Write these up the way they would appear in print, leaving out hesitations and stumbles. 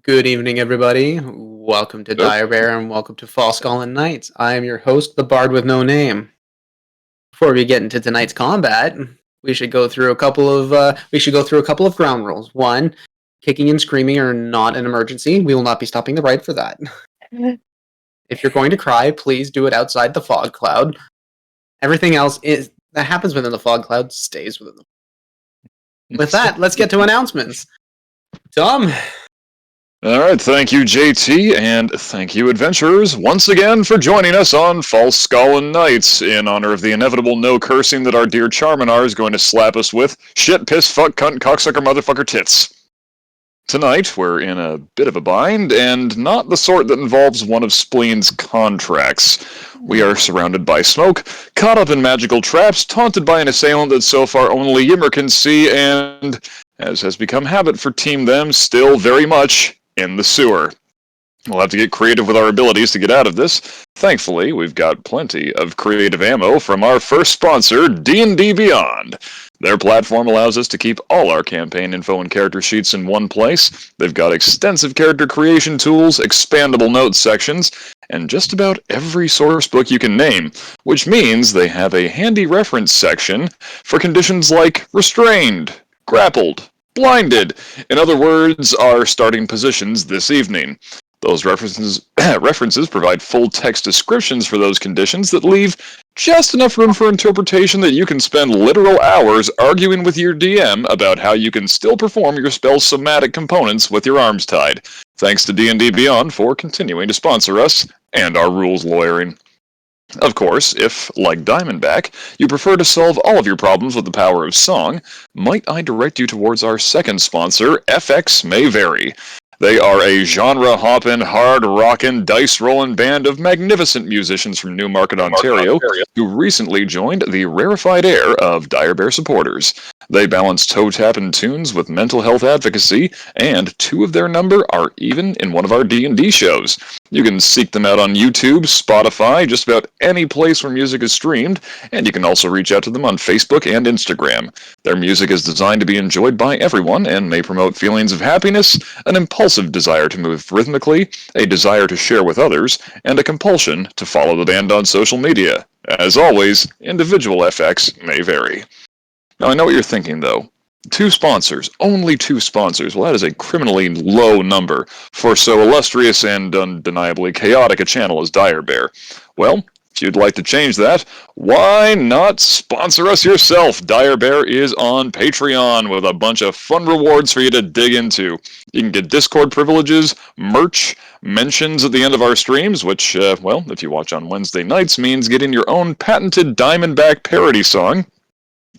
Good evening, everybody. Welcome to Nope. Dire Bear and welcome to Falskallan Nights. I am your host, the Bard with no name. Before we get into tonight's combat, we should go through a couple of ground rules. One, kicking and screaming are not an emergency. We will not be stopping the ride for that. If you're going to cry, please do it outside the fog cloud. Everything else that happens within the fog cloud stays within the. With that, let's get to announcements. Tom. All right, thank you, JT, and thank you, adventurers, once again for joining us on Falskallan Nights in honor of the inevitable no cursing that our dear Charminar is going to slap us with. Shit, piss, fuck, cunt, cocksucker, motherfucker, tits. Tonight, we're in a bit of a bind, and not the sort that involves one of Spleen's contracts. We are surrounded by smoke, caught up in magical traps, taunted by an assailant that so far only Yimmer can see, and, as has become habit for Team Them, still very much in the sewer. We'll have to get creative with our abilities to get out of this. Thankfully, we've got plenty of creative ammo from our first sponsor, D&D Beyond. Their platform allows us to keep all our campaign info and character sheets in one place. They've got extensive character creation tools, expandable notes sections, and just about every source book you can name, which means they have a handy reference section for conditions like restrained, grappled, blinded. In other words, our starting positions this evening. Those references provide full text descriptions for those conditions that leave just enough room for interpretation that you can spend literal hours arguing with your DM about how you can still perform your spell's somatic components with your arms tied. Thanks to D&D Beyond for continuing to sponsor us and our rules lawyering. Of course, if, like Diamondback, you prefer to solve all of your problems with the power of song, might I direct you towards our second sponsor, FX May Vary. They are a genre-hoppin', hard-rockin', dice-rollin' band of magnificent musicians from Newmarket, Ontario, who recently joined the rarefied air of Dire Bear supporters. They balance toe-tapping tunes with mental health advocacy, and two of their number are even in one of our D&D shows. You can seek them out on YouTube, Spotify, just about any place where music is streamed, and you can also reach out to them on Facebook and Instagram. Their music is designed to be enjoyed by everyone and may promote feelings of happiness, an impulsive desire to move rhythmically, a desire to share with others, and a compulsion to follow the band on social media. As always, individual FX may vary. Now I know what you're thinking though. 2 sponsors, only 2 sponsors. Well, that is a criminally low number for so illustrious and undeniably chaotic a channel as Dire Bear. Well, if you'd like to change that, why not sponsor us yourself? Dire Bear is on Patreon with a bunch of fun rewards for you to dig into. You can get Discord privileges, merch, mentions at the end of our streams, which, well, if you watch on Wednesday nights, means getting your own patented Diamondback parody song.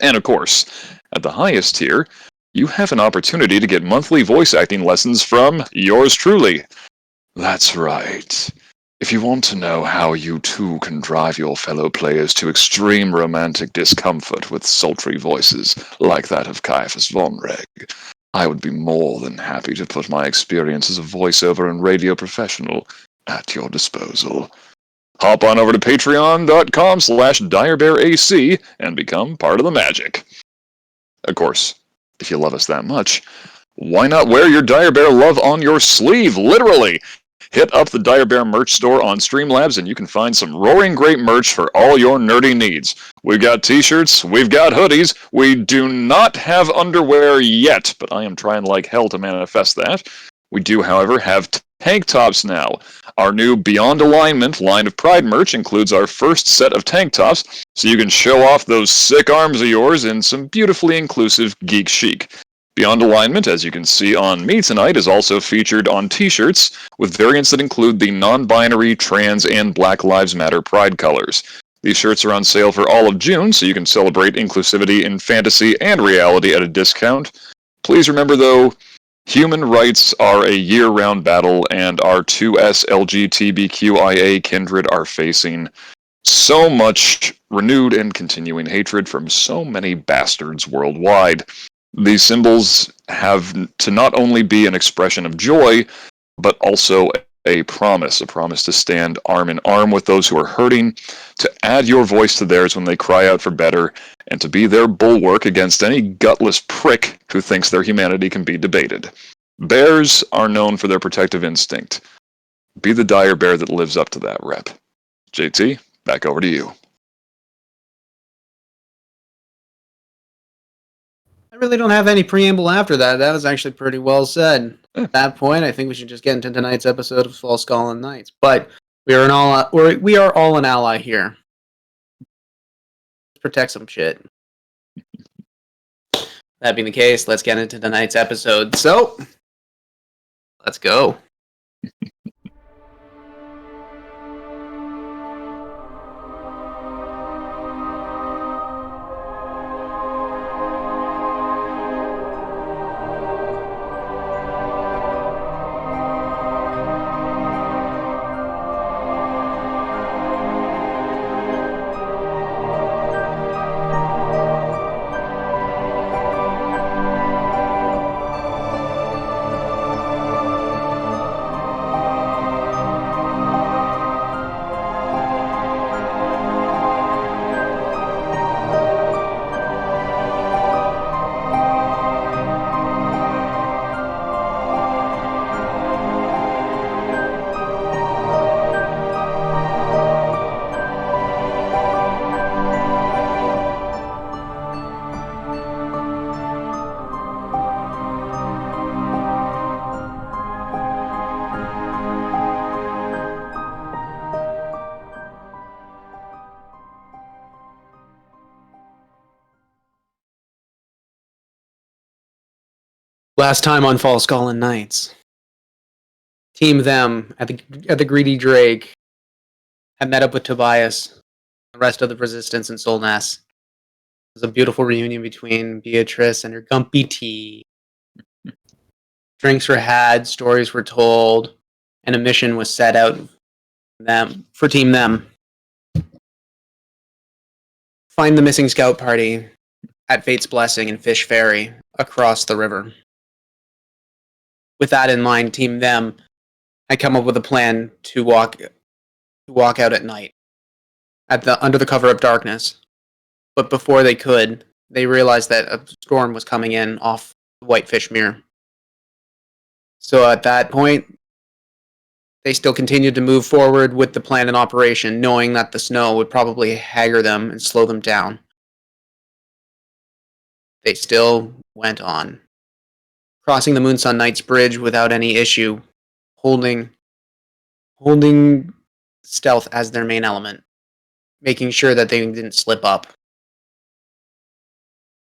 And of course, at the highest tier, you have an opportunity to get monthly voice acting lessons from yours truly. That's right. If you want to know how you too can drive your fellow players to extreme romantic discomfort with sultry voices like that of Caiaphas von Reg, I would be more than happy to put my experience as a voiceover and radio professional at your disposal. Hop on over to patreon.com/DireBearAC and become part of the magic. Of course, if you love us that much, why not wear your Dire Bear love on your sleeve, literally? Hit up the Dire Bear merch store on Streamlabs and you can find some roaring great merch for all your nerdy needs. We've got t-shirts, we've got hoodies, we do not have underwear yet, but I am trying like hell to manifest that. We do, however, have tank tops now. Our new Beyond Alignment line of Pride merch includes our first set of tank tops, so you can show off those sick arms of yours in some beautifully inclusive geek chic. Beyond Alignment, as you can see on me tonight, is also featured on t-shirts, with variants that include the non-binary, trans, and Black Lives Matter Pride colors. These shirts are on sale for all of June, so you can celebrate inclusivity in fantasy and reality at a discount. Please remember, though, human rights are a year-round battle, and our 2S LGBTQIA kindred are facing so much renewed and continuing hatred from so many bastards worldwide. These symbols have to not only be an expression of joy, but also a promise to stand arm in arm with those who are hurting, to add your voice to theirs when they cry out for better, and to be their bulwark against any gutless prick who thinks their humanity can be debated. Bears are known for their protective instinct. Be the dire bear that lives up to that rep. JT, back over to you. I really don't have any preamble after that. That was actually pretty well said. Yeah. At that point, I think we should just get into tonight's episode of Falskallan Nights. But we are all an ally here. Let's protect some shit. That being the case, let's get into tonight's episode. So, let's go. Last time on Falskallan Nights, Team Them at the Greedy Drake had met up with Tobias, the rest of the Resistance in Solness. It was a beautiful reunion between Beatrice and her gumpy tea. Drinks were had, stories were told, and a mission was set out for Team Them. Find the missing scout party at Fate's Blessing in Fish Ferry across the river. With that in mind, Team Them had come up with a plan to walk out at night, under the cover of darkness. But before they could, they realized that a storm was coming in off the Whitefish Mere. So at that point, they still continued to move forward with the plan in operation, knowing that the snow would probably hagger them and slow them down. They still went on, crossing the Moonsun Knights Bridge without any issue, holding stealth as their main element, making sure that they didn't slip up.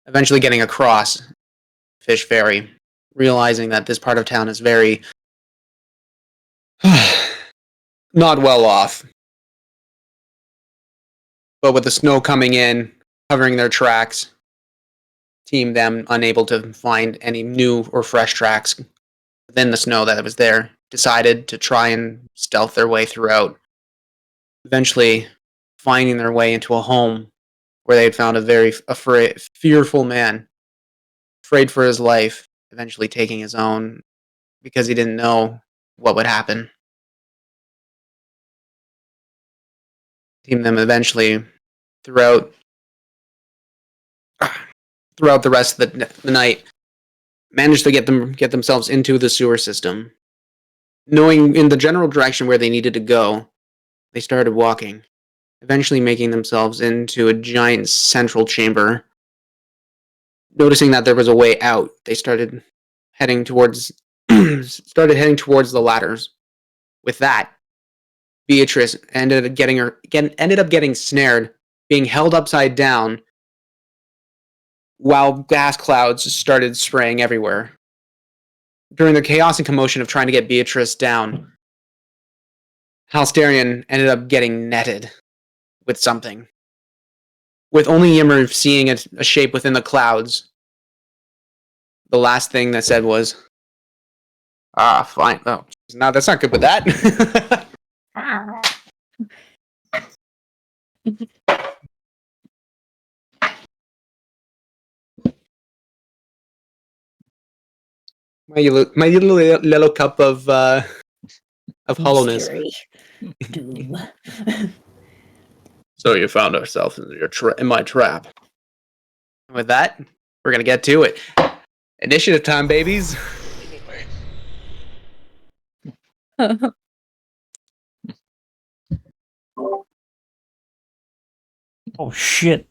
Eventually getting across Fish Ferry, realizing that this part of town is very not well off. But with the snow coming in, covering their tracks, Team Them unable to find any new or fresh tracks within the snow that was there, decided to try and stealth their way throughout, eventually finding their way into a home where they had found a very fearful man, afraid for his life, eventually taking his own because he didn't know what would happen. Team Them eventually, throughout the rest of the night, managed to get themselves into the sewer system. Knowing in the general direction where they needed to go, they started walking, eventually making themselves into a giant central chamber. Noticing that there was a way out, they started heading towards the ladders. With that, Beatrice ended up getting snared, being held upside down, while gas clouds started spraying everywhere. During the chaos and commotion of trying to get Beatrice down, Halsterian ended up getting netted with something. With only Yimmer seeing a shape within the clouds, the last thing that said was, fine. Oh, no, that's not good with that. My little cup of hollowness. Doom. So you found ourselves in my trap. With that, we're gonna get to it. Initiative time, babies. Oh shit!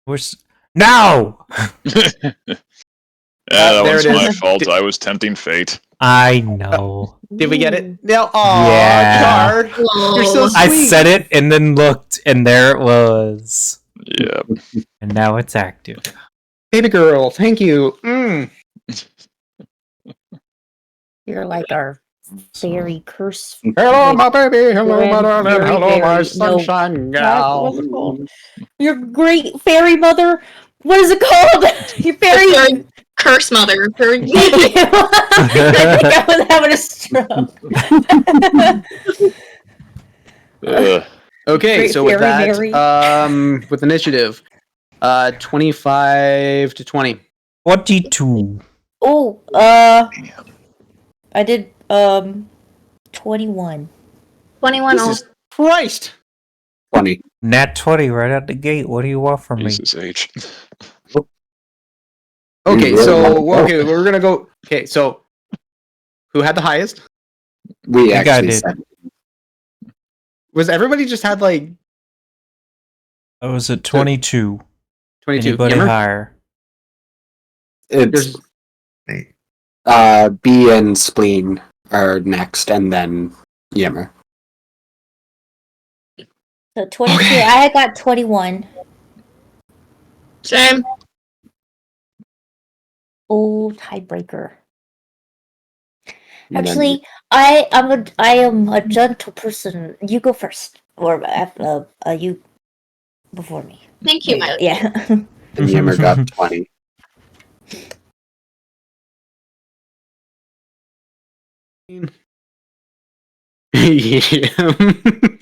Where's no? That there one's it my is. fault. I was tempting fate. I know. Did we get it? No. Oh, Yeah. Char. You're so sweet. I said it and then looked, and there it was. Yep. And now it's active. Baby girl, thank you. Mm. You're like our fairy curse. Hello, my baby. Hello, my darling. Very, Hello, my very- sunshine gal. What's it called? Your great fairy mother. What is it called? Your fairy. Fairy curse mother. Thank you. I think I was having a stroke. Okay, Great so with fairy that, Mary. with initiative, 25 to 20. 42. Oh, I did 21. 21 Jesus Christ! 20. Nat 20 right out the gate. What do you want from me? Jesus H. Okay, really so want to okay, we're gonna go. Okay, so who had the highest? We I actually did. said Was everybody just had like I was at 22. 22? Anybody Yimmer? higher? it's There's- B and Spleen are next, and then Yimmer. So 22. Okay. I got 21. Same. Oh, tiebreaker. And then- Actually, I am a gentle person. You go first, or you before me. Thank you, my Yeah. and Yimmer got 20. Yeah.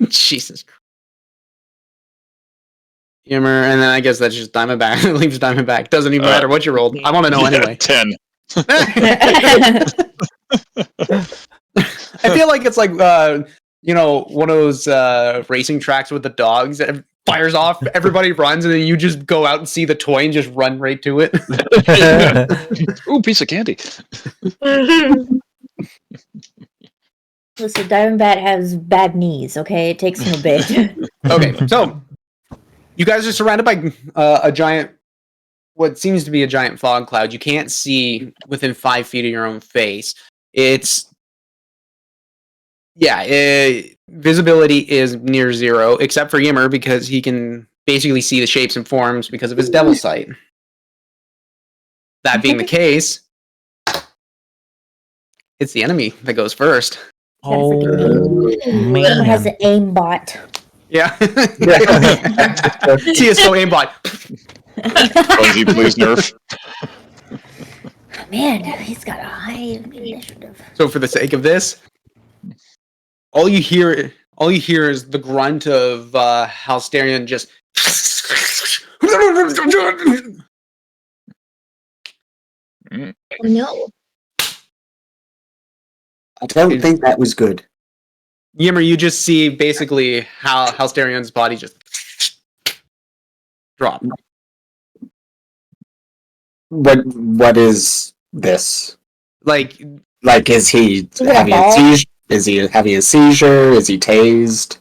Jesus Christ. Yimmer, and then I guess that's just Diamondback. It leaves Diamondback. Doesn't even matter what you rolled. I want to know anyway. 10. I feel like it's like one of those racing tracks with the dogs that fires off, everybody runs, and then you just go out and see the toy and just run right to it. Ooh, piece of candy. Listen, Diamondbat has bad knees. Okay, it takes him a bit. Okay, so you guys are surrounded by a giant, what seems to be a giant fog cloud. You can't see within 5 feet of your own face. Visibility is near zero, except for Yimmer, because he can basically see the shapes and forms because of his devil sight. That being the case, it's the enemy that goes first. Oh, Whoever man. has an aimbot. Yeah. CSO aimbot. Fuzzy, please nerf. Man, he's got a high initiative. So for the sake of this, all you hear is the grunt of Halsterian just. No. I don't think that was good. Yimmer, you just see basically how Halsterian's body just drop. What is this? Like, Is he Is it a having a ball? seizure? Is he having a seizure? Is he tased?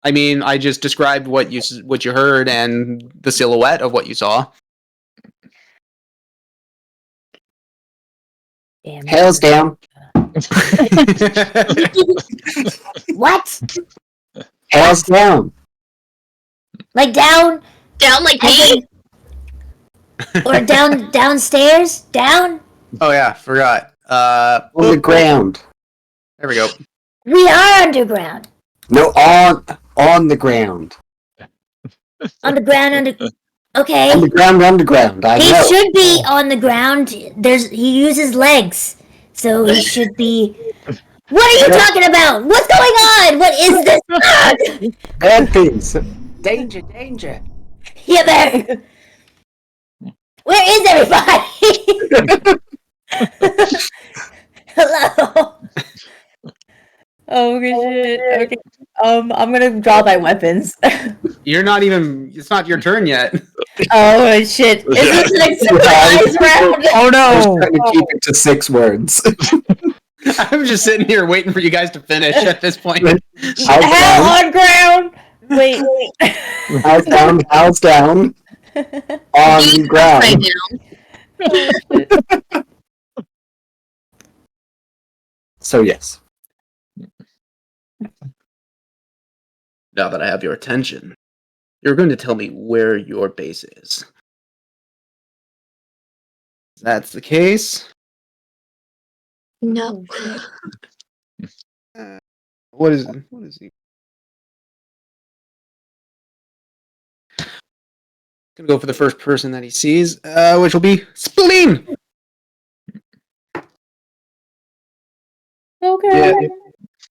I mean, I just described what you heard and the silhouette of what you saw. Damn. Hands down. What? Hands down. Like down? Down like As me? in- or downstairs? Down? Oh yeah, forgot. On the ground. There we go. We are underground. No, on the ground. On the ground, okay. On the ground, underground. I He know. should be on the ground. He uses legs. So he should be. What are you talking about? What's going on? What is this? Bad things. Danger, danger. Yimmer! Where is everybody? Hello. Oh shit. Okay. I'm gonna draw my weapons. You're not even. It's not your turn yet. Oh shit. Is this an surprise round? Oh I was no! trying to keep it to 6 words. I'm just sitting here waiting for you guys to finish at this point. Hell on ground. Wait. House down, house down, on ground. Right now. So yes. Now that I have your attention, you're going to tell me where your base is. If that's the case. No. What is he? Gonna go for the first person that he sees, which will be Spleen. Okay.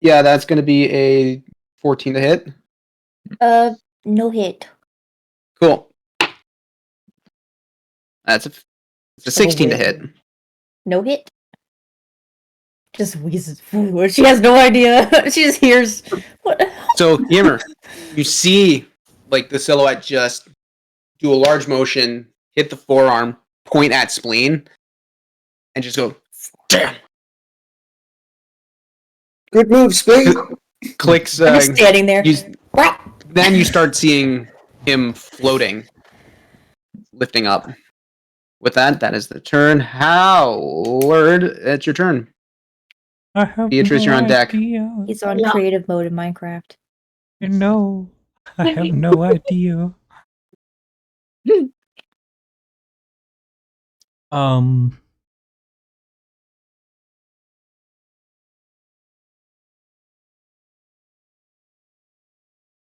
Yeah, that's gonna be a 14 to hit. No hit. Cool. It's a 16 to hit. No hit. Just wheezes forward. She has no idea. She just hears. What? So, Yimmer, you see like the silhouette just do a large motion, hit the forearm, point at Spleen, and just go, damn. Good move, Spleen. Clicks. I'm just standing there. What? Then you start seeing him floating, lifting up. With that, that is the turn. Howard, it's your turn. I have Beatrice, you're on deck. idea. He's on Yeah. creative mode in Minecraft. No, I have no idea. Um.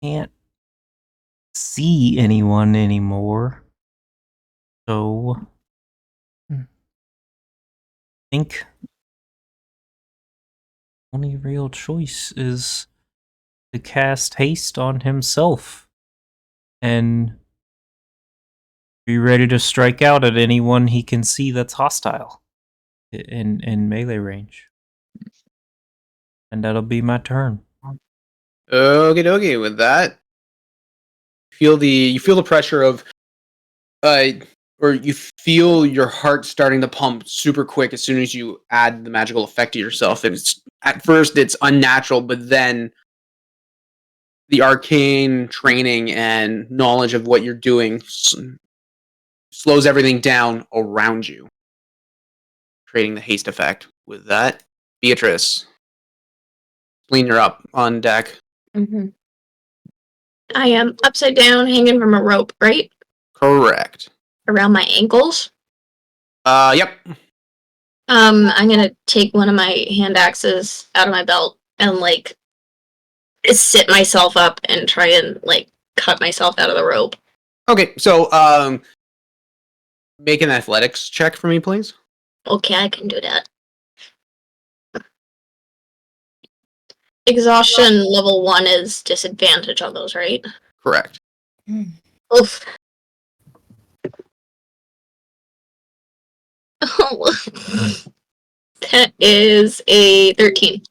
Can't see anyone anymore. So, I think only real choice is to cast haste on himself and be ready to strike out at anyone he can see that's hostile in melee range. And that'll be my turn. Okie dokie. With that, you feel the pressure of, or you feel your heart starting to pump super quick as soon as you add the magical effect to yourself. And at first it's unnatural, but then the arcane training and knowledge of what you're doing slows everything down around you, creating the haste effect. With that, Beatrice, Spleen, you're up on deck. Mm-hmm. I am upside down, hanging from a rope, right? Correct. Around my ankles. Yep. I'm gonna take one of my hand axes out of my belt and like sit myself up and try and like cut myself out of the rope. Okay, so make an athletics check for me, please. Okay, I can do that. Exhaustion level 1 is disadvantage on those, right? Correct. Oof. That is a 13.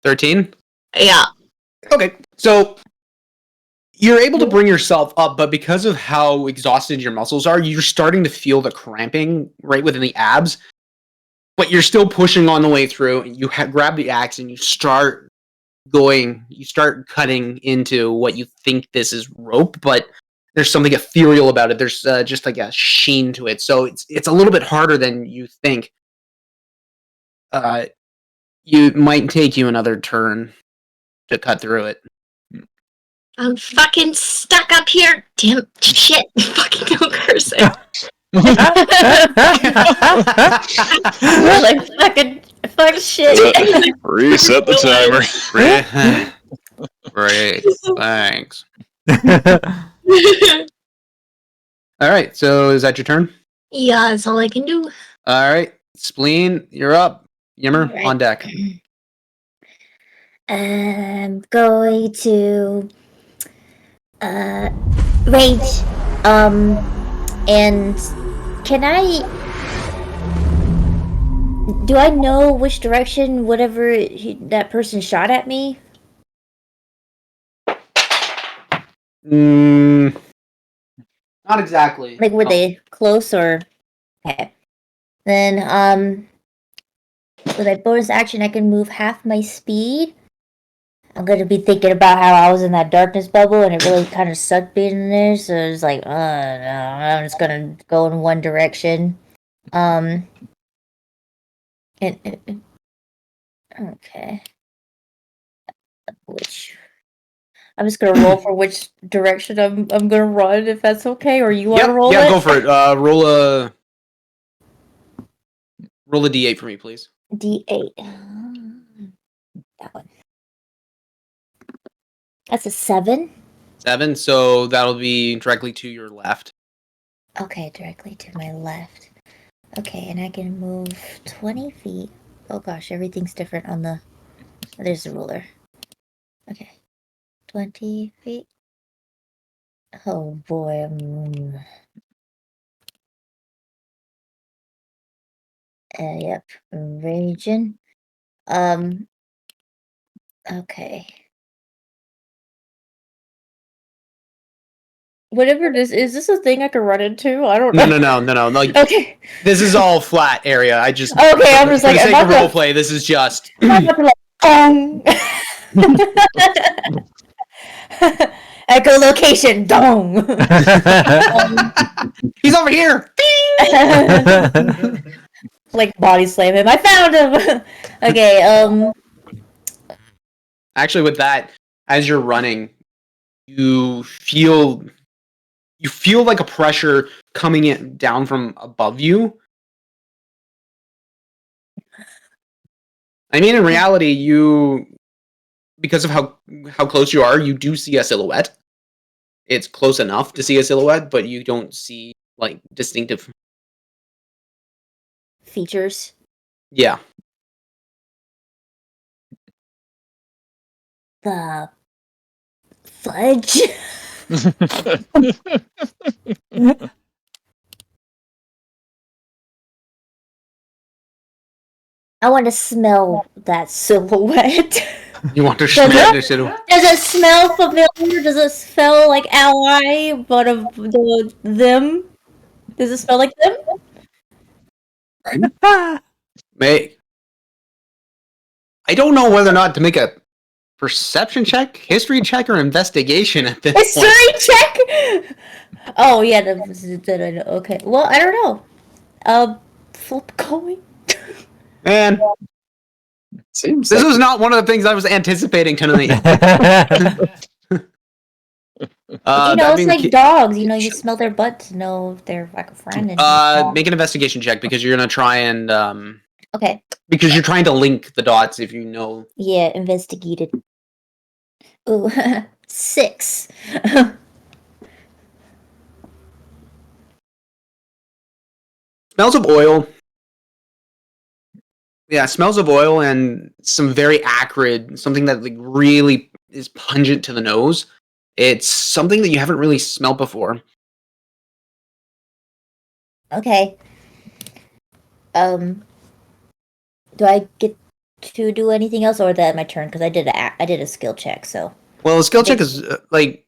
13? Yeah. Okay, so you're able to bring yourself up, but because of how exhausted your muscles are, you're starting to feel the cramping right within the abs, but you're still pushing on the way through. You grab the axe and you start cutting into what you think this is rope, but there's something ethereal about it. There's just like a sheen to it, so it's a little bit harder than you think. You might take you another turn to cut through it. I'm fucking stuck up here. Damn shit. Fucking no cursing. Like fuck shit. Reset the timer. Great. Thanks. All right. So is that your turn? Yeah, that's all I can do. All right. Spleen, you're up. Yimmer, Right. on deck. I'm going to rage. And can do I know which direction whatever that person shot at me? Not exactly. Like, were they close or okay? Then with my bonus action, I can move half my speed. I'm gonna be thinking about how I was in that darkness bubble and it really kind of sucked being in there. So it's like, no, I'm just gonna go in one direction. And okay, which I'm just gonna roll for which direction I'm gonna run, if that's okay, or you want to roll it? Yeah, go for it. Roll a d8 for me, please. D8. That one. That's a 7. 7, so that'll be directly to your left. Okay, directly to my left. Okay, and I can move 20 feet. Oh gosh, everything's different on the... There's the ruler. Okay. 20 feet. Oh boy. Yep. Raging. Okay. Whatever this is this a thing I can run into? I don't know. No. Like, Okay. this is all flat area. I just... Okay, I'm just for like... the sake I'm of about roleplay, this is just... I'm about to like... Echolocation. Dong. He's over here! Like body slam him. I found him. Okay. Actually, with that, as you're running, you feel like a pressure coming in down from above you. I mean, in reality, because of how close you are, you do see a silhouette. It's close enough to see a silhouette, but you don't see like distinctive features. Yeah. The fudge. I want to smell that silhouette. You want to smell the silhouette? Does it smell familiar? Does it smell like ally, but of them? Does it smell like them? I don't know whether or not to make a perception check, history check, or investigation at this history point. check? Oh yeah, okay. Well, I don't know. Flip coin. Man, Seems this like was not one of the things I was anticipating tonight. It's like dogs. You smell their butt to know if they're like a friend. And make an investigation check because you're gonna try and okay. Because you're trying to link the dots if you know. Yeah, investigated. Ooh, 6. Smells of oil. Yeah, smells of oil and some very acrid, something that like really is pungent to the nose. It's something that you haven't really smelled before. Okay. Do I get to do anything else, or is that my turn? Because I did a skill check, so. Well, a skill check is like.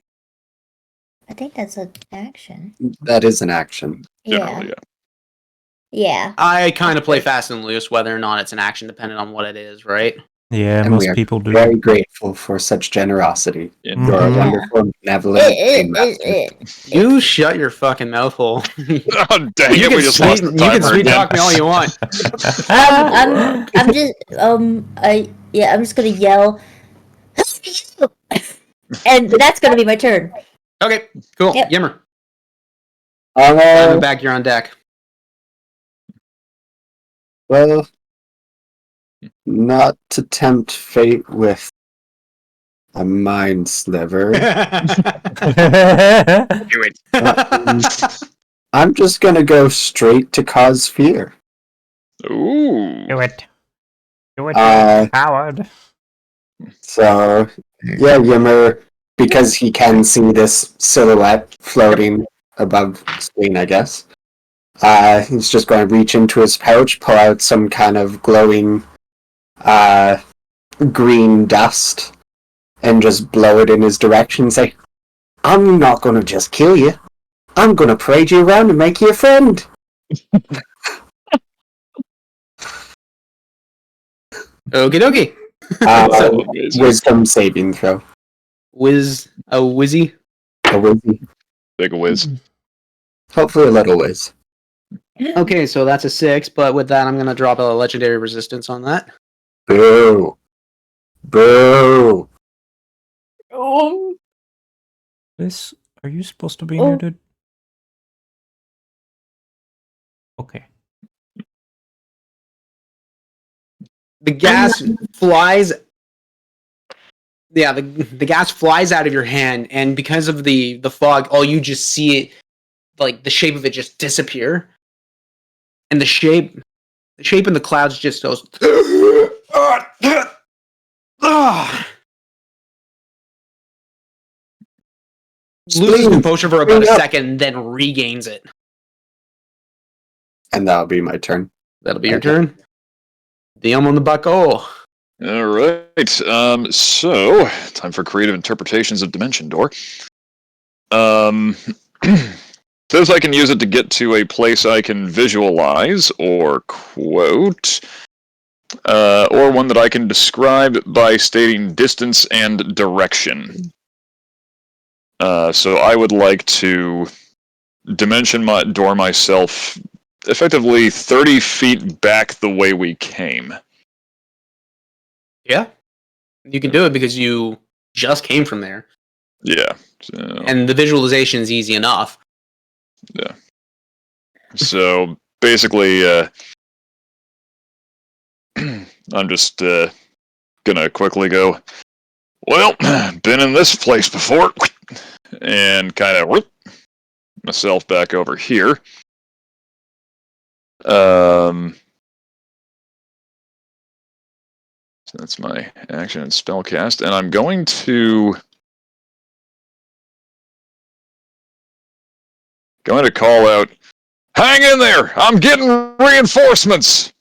I think that's an action. that is an action. Generally, yeah. Yeah. I kind of play fast and loose, whether or not it's an action, depending on what it is, right? Yeah, And we most are people do. Very grateful for such generosity. Yeah. You're a Mhm. wonderful, benevolent game master. You shut your fucking mouth hole. Oh, dang it, we just lost the You timer can sweet again. talk me all you want. I'm just I'm just gonna yell, and that's gonna be my turn. Okay, cool. Yep. Yimmer. Diamondback, Back. you're on deck. Well, not to tempt fate with a mind sliver. I'm just gonna go straight to cause fear. Ooh. Do it. Do it, Howard. So, yeah, Yimmer, because he can see this silhouette floating above the screen, I guess. He's just going to reach into his pouch, pull out some kind of glowing green dust, and just blow it in his direction and say, I'm not going to just kill you. I'm going to parade you around and make you a friend. Okie dokie. Uh, Amazing. wisdom saving throw. A whizzy. A whizzy. Big whiz. Hopefully a little whiz. Okay, so that's a 6, but with that, I'm going to drop a legendary resistance on that. Boo. Boo. This, are you supposed to be Oh. muted? Okay. The gas flies. Yeah, the gas flies out of your hand, and because of the fog, all you just see it, like the shape of it, just disappear, and the shape in the clouds just goes. Loses composure for about a second, then regains it. And that'll be my turn. That'll be your turn. DM on the bucko. All right. So time for creative interpretations of Dimension Door. Says I can use it to get to a place I can visualize or quote, or one that I can describe by stating distance and direction. So I would like to dimension my door myself effectively 30 feet back the way we came. Yeah, you can do it because you just came from there, Yeah. and the visualization is easy enough. Yeah. So basically, I'm just gonna quickly go, well, been in this place before, and kind of whip myself back over here. So that's my action and spellcast, and I'm going to call out, hang in there! I'm getting reinforcements!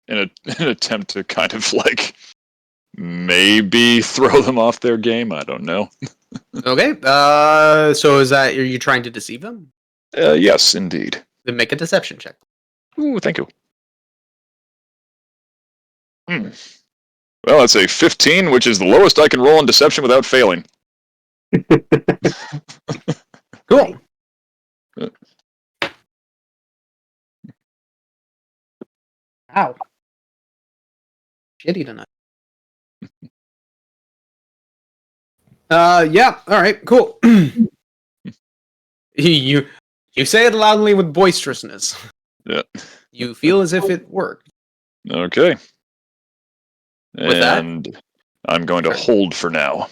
In an attempt to kind of like maybe throw them off their game. I don't know. Okay. So is that, are you trying to deceive them? Yes, indeed. Then make a deception check. Ooh, thank you. Well, that's a 15, which is the lowest I can roll in deception without failing. Cool. Ow. Shitty tonight. Yeah. All right. Cool. you say it loudly with boisterousness. Yeah. You feel as if it worked. Okay. With that? And I'm going to hold for now.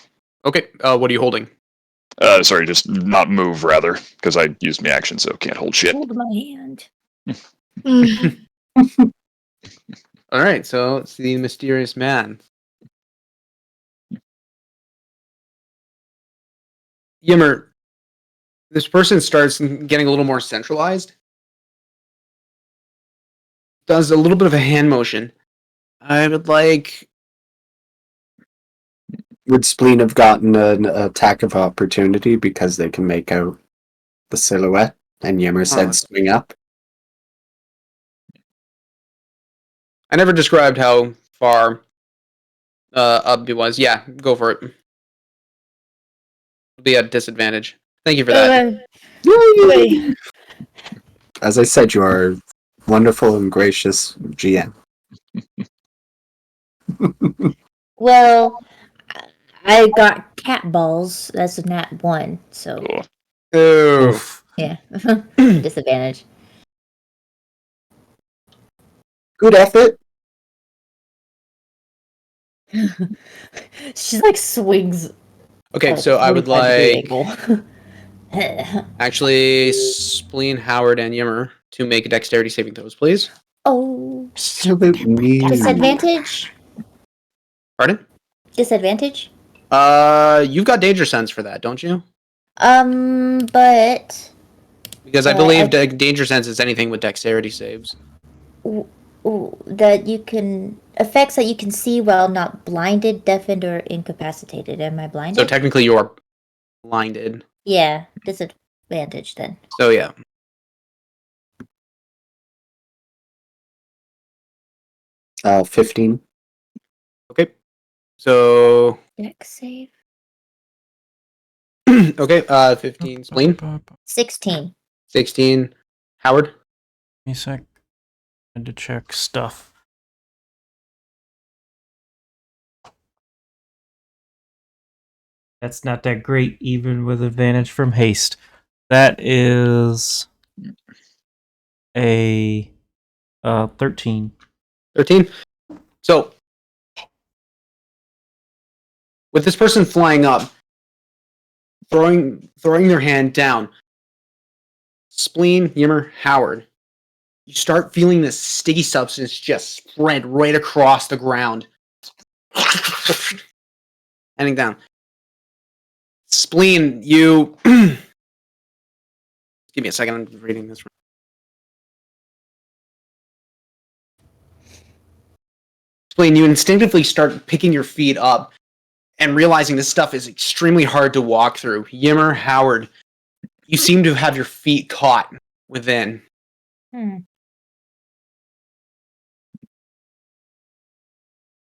Okay. What are you holding? Sorry, just not move, rather, because I used my action, so can't hold shit. Hold my hand. All right. So it's the mysterious man. Yimmer, this person starts getting a little more centralized. Does a little bit of a hand motion. I would like. Would Spleen have gotten an attack of opportunity because they can make out the silhouette? And Yimmer said swing up. I never described how far up it was. Yeah, go for it. It'll be at disadvantage. Thank you for that. As I said, you are wonderful and gracious GM. Well, I got cat balls. That's a nat 1, so Oh. Oof. yeah. Disadvantage. Good effort. She like swings. Okay, a so I would 45-degree like angle. actually Spleen, Howard, and Yimmer to make dexterity saving throws, please. Oh, Absolute me. disadvantage. Pardon? Disadvantage. You've got danger sense for that, don't you? But Because I believe danger sense is anything with dexterity saves. that you can effects that you can see while not blinded, deafened, or incapacitated. Am I blinded? So technically, you are blinded. Yeah, disadvantage then. So yeah. 15. Okay. So Dex save. okay, 15 spleen, 16. 16 Howard. Give me a sec. I had to check stuff. That's not that great, even with advantage from haste. That is a 13. 13. So with this person flying up, throwing their hand down, spleen, Yimmer, Howard, you start feeling this sticky substance just spread right across the ground. Heading down. Spleen, you give me a second, I'm reading this. Spleen, you instinctively start picking your feet up and realizing this stuff is extremely hard to walk through. Yimmer, Howard, you seem to have your feet caught within.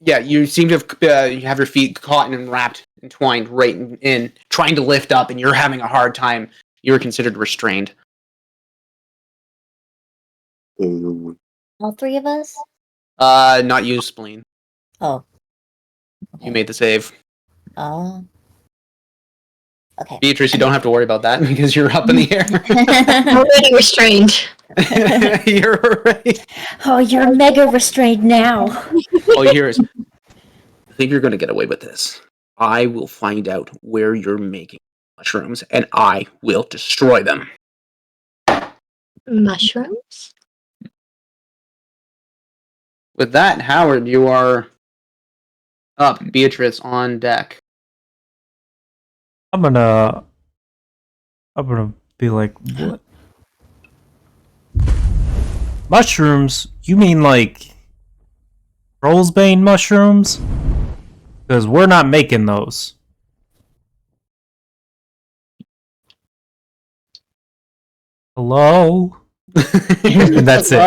Yeah, you seem to have your feet caught and wrapped, entwined right in, trying to lift up, and you're having a hard time. You're considered restrained. Ooh. All three of us? Not you, Spleen. Oh. You made the save. Oh. Okay. Beatrice, you don't have to worry about that because you're up in the air. Already restrained. You're right. Oh, you're mega restrained now. All you hear is, I think you're going to get away with this. I will find out where you're making mushrooms, and I will destroy them. Mushrooms? With that, Howard, you are up. Beatrice on deck. I'm gonna be like, what? Mushrooms? You mean like Trollsbane mushrooms? Because we're not making those. Hello? And that's it.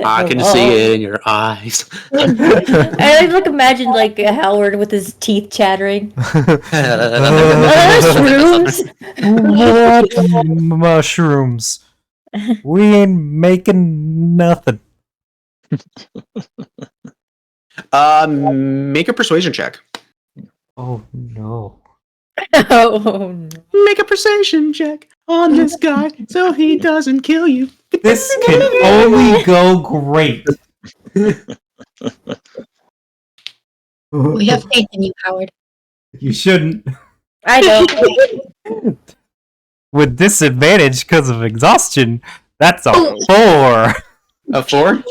I can see it in your eyes. I like imagine like Howard with his teeth chattering. Mushrooms. We ain't making nothing. Make a persuasion check. Oh no. Oh no. Make a persuasion check on this guy so he doesn't kill you. This can only go great. We have faith in you, Howard. You shouldn't. I know. With disadvantage because of exhaustion, that's a 4. A 4?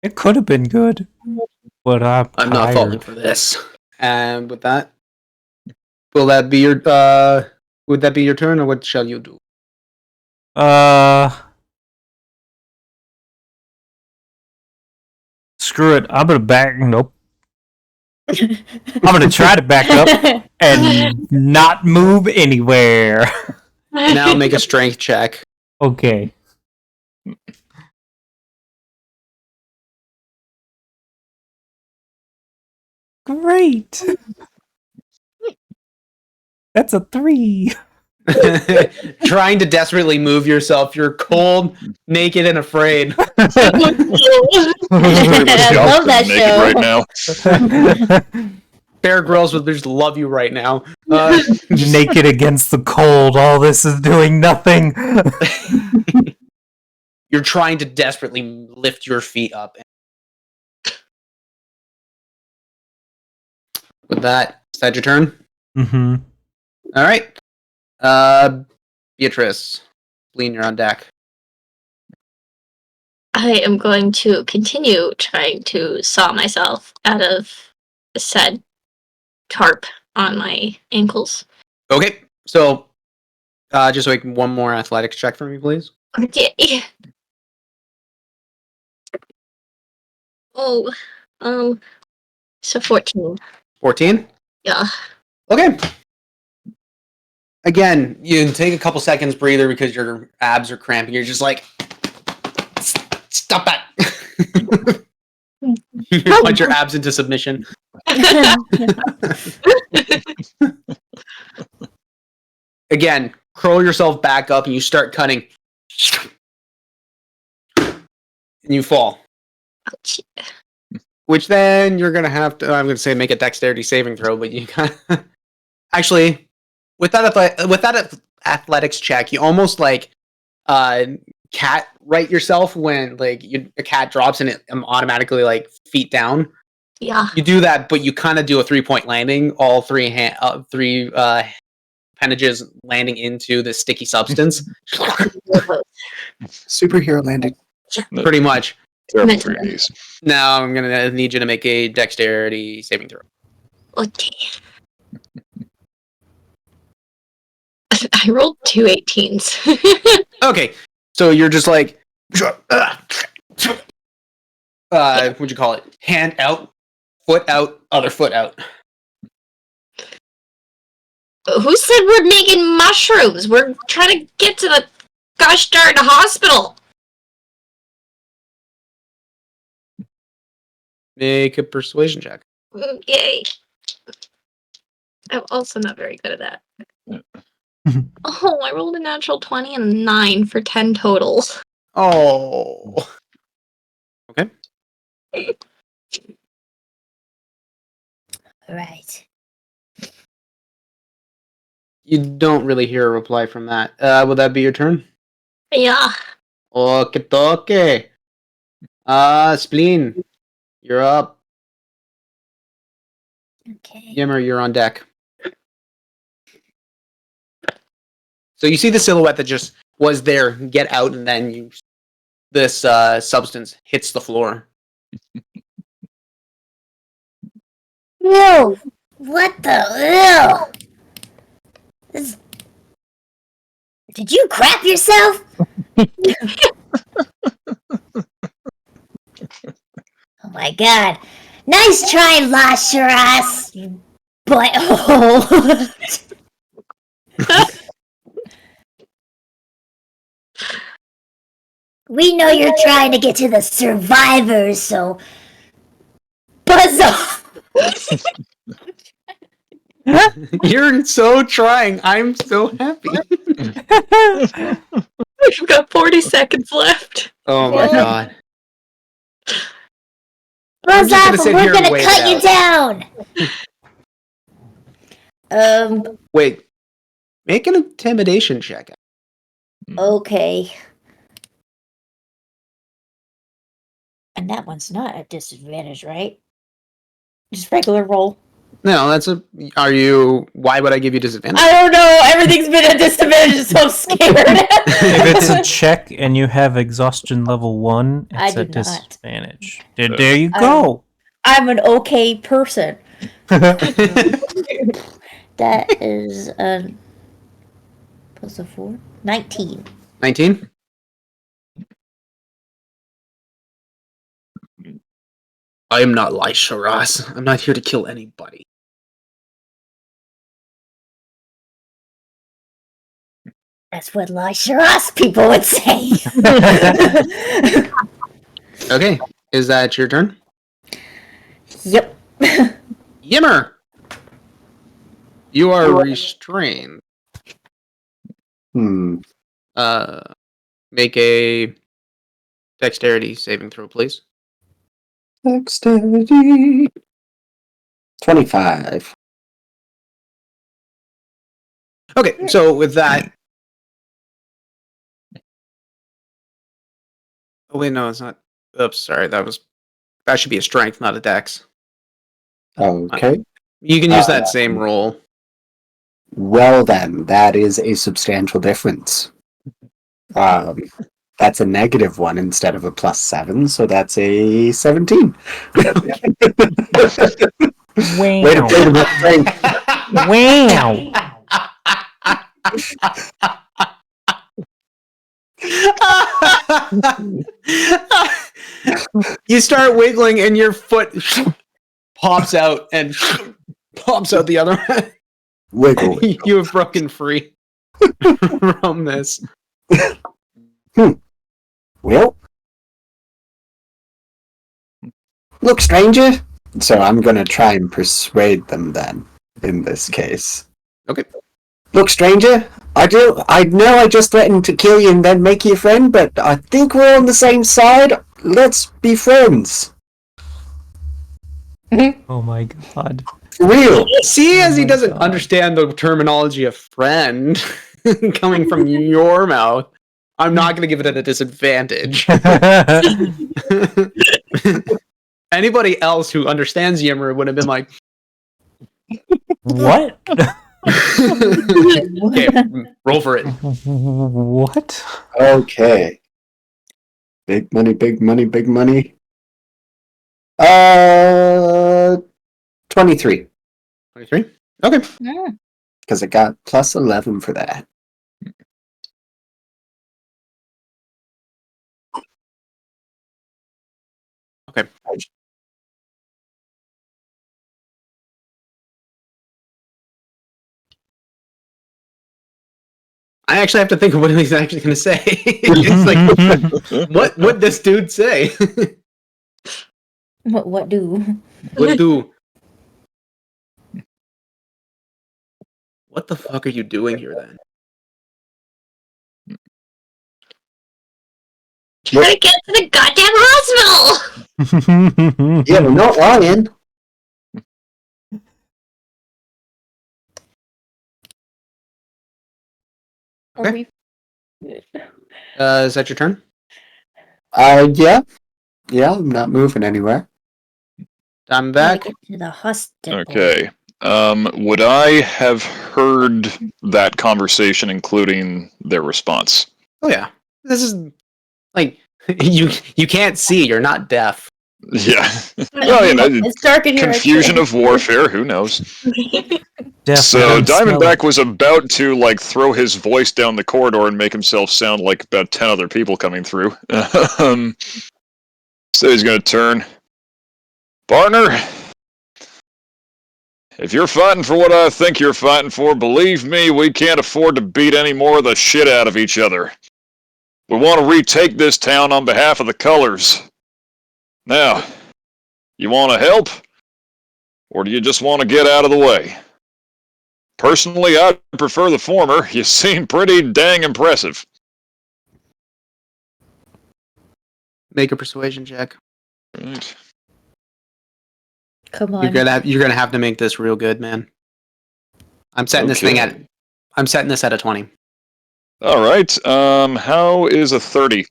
It could have been good, but I'm not falling tired. for this. And with that, will that be your would that be your turn, or what shall you do? Screw it. I'm gonna back. Nope. I'm gonna try to back up and not move anywhere. Now make a strength check. Okay. Great. That's a 3. Trying to desperately move yourself. You're cold, naked, and afraid. Pretty much I love that naked show. right now. Bear Grylls would just love you right now. Naked against the cold. All this is doing nothing. You're trying to desperately lift your feet up. With that, is that your turn? Mm-hmm. All right. Beatrice, Spleen, you're on deck. I am going to continue trying to saw myself out of said tarp on my ankles. Okay, so just like one more athletics check for me, please. Okay. Oh, so 14. 14? Yeah. Okay. Again, you take a couple seconds breather because your abs are cramping. You're just like, stop that. You punch your abs into submission. Again, curl yourself back up and you start cutting. And you fall. Ouch. Which then you're going to have to, I'm going to say make a dexterity saving throw, but you kind of... Actually, with that athletics check, you almost like cat right yourself when like a cat drops and it automatically like feet down. Yeah. You do that, but you kind of do a 3-point landing. All three appendages landing into the sticky substance. Superhero landing. Pretty much. Careful for your knees. Now I'm gonna need you to make a dexterity saving throw. Okay. I rolled 2 18s. Okay, so you're just like, what'd you call it? Hand out, foot out, other foot out. Who said we're making mushrooms? We're trying to get to the gosh darn hospital. Make a persuasion check. Yay. I'm also not very good at that. Oh, I rolled a natural 20 and a 9 for 10 total. Oh. Okay. Right. You don't really hear a reply from that. Will that be your turn? Yeah. Okay. Spleen, you're up. Okay. Yimmer, you're on deck. So you see the silhouette that just was there, get out, and then this substance hits the floor. Ew! What the? Ew! Did you crap yourself? Oh my god. Nice try, Lasheras, you butthole. We know you're trying to get to the survivors, so buzz off. You're so trying. I'm so happy. We've got 40 seconds left. Oh my god. Buzz just off, gonna sit or we're here and gonna wait cut it you down. Wait. Make an intimidation check. Okay. And that one's not a disadvantage, right? Just regular roll. No, why would I give you disadvantage? I don't know. Everything's been a disadvantage, so I'm scared. If it's a check and you have exhaustion level 1, I it's a do not. disadvantage. There you go. I'm an okay person. That is plus a 4. 19. 19? I am not Lasheras. I'm not here to kill anybody. That's what Lasheras people would say. Okay, is that your turn? Yep. Yimmer! You are restrained. Hmm. Make a dexterity saving throw, please. Dexterity. 25. Okay, so with that... Oh wait, no, it's not. Oops, sorry, that should be a strength, not a dex. Okay. You can use that same roll. Well then, that is a substantial difference. That's a -1 instead of a +7, so that's a 17. Wow. Way to play the strength. Wow. You start wiggling and your foot pops out and pops out the other one. Wiggle. You have broken free. from this. Well, look, stranger. So I'm gonna try and persuade them then, in this case. Okay. Look, stranger, I know I just threatened to kill you and then make you a friend, but I think we're on the same side. Let's be friends. Oh my god. For real. See, as Oh he my doesn't God. understand the terminology of friend coming from your mouth, I'm not going to give it at a disadvantage. Anybody else who understands Yimmer would have been like, What? okay, roll for it. What? Okay. Big money, big money, big money. 23. 23? Okay. Because I got plus 11 for that. Okay. I actually have to think of what he's actually going to say. It's like, what would this dude say? What do? What do? What the fuck are you doing here then? Try to get to the goddamn hospital! Yeah, we're not lying. Okay. Is that your turn? Yeah. Yeah, I'm not moving anywhere. I'm Gotta back. get to the hospital. Okay. Would I have heard that conversation, including their response? Oh yeah. This is like you can't see. You're not deaf. Yeah. Well, you know, It's dark in here. confusion of warfare. Who knows? Definitely So smell Diamondback was about to like throw his voice down the corridor and make himself sound like about 10 other people coming through. So he's gonna turn. Partner, if you're fighting for what I think you're fighting for, believe me, we can't afford to beat any more of the shit out of each other. We want to retake this town on behalf of the colors. Now, you want to help? Or do you just want to get out of the way? Personally, I prefer the former. You seem pretty dang impressive. Make a persuasion check. Right. Come on. You're gonna have to make this real good, man. I'm setting this thing at a 20. All right. How is a 30?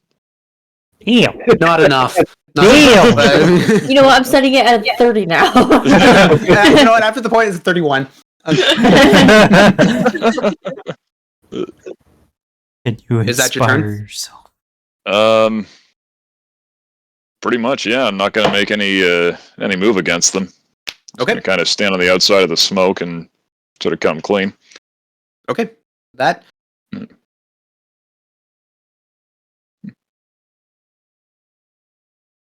Ew. Not enough. Not Damn! enough. You know what? I'm setting it at 30 now. Yeah, you know what? After the point, it's 31. Can you Is that your turn? inspire yourself? Pretty much, yeah. I'm not gonna make any move against them. Okay. Gonna kind of stand on the outside of the smoke and sort of come clean. Okay. That.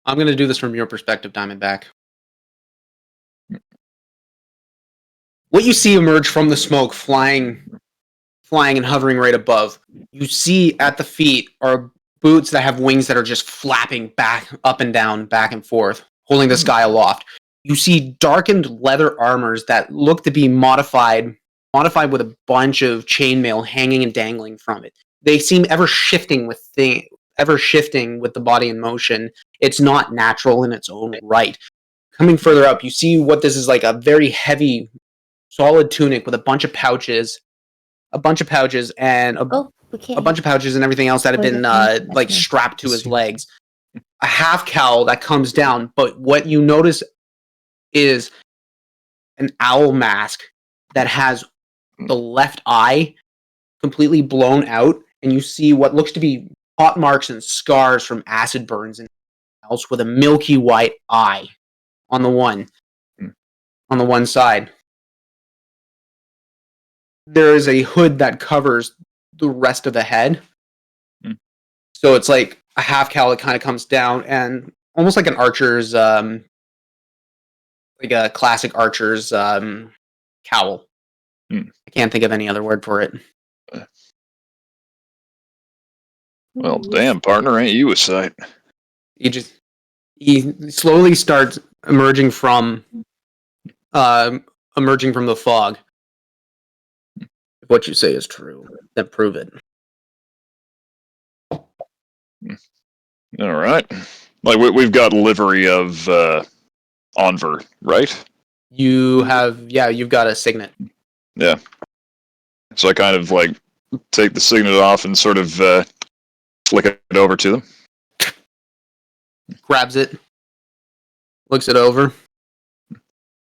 I'm going to do this from your perspective, Diamondback. What you see emerge from the smoke, flying and hovering right above. You see at the feet are boots that have wings that are just flapping back, up and down, back and forth, holding the sky aloft. You see darkened leather armors that look to be modified with a bunch of chainmail hanging and dangling from it. They seem ever shifting with the body in motion. It's not natural in its own right. Coming further up, you see what this is like, a very heavy, solid tunic with a bunch of pouches and we a bunch of pouches and everything else that have been like strapped to his legs. A half cowl that comes down, but what you notice is an owl mask that has the left eye completely blown out, and you see what looks to be hot marks and scars from acid burns and else with a milky white eye on the one side. There is a hood that covers the rest of the head. So it's like a half cowl that kind of comes down and almost like an archer's like a classic archer's cowl. I can't think of any other word for it. Well, damn, partner, ain't you a sight? He slowly starts emerging from the fog. If what you say is true, then prove it. All right. Like, we've got livery of Onver, right? You've got a signet. Yeah. So I kind of, like, take the signet off and sort of flick it over to them. Grabs it, looks it over,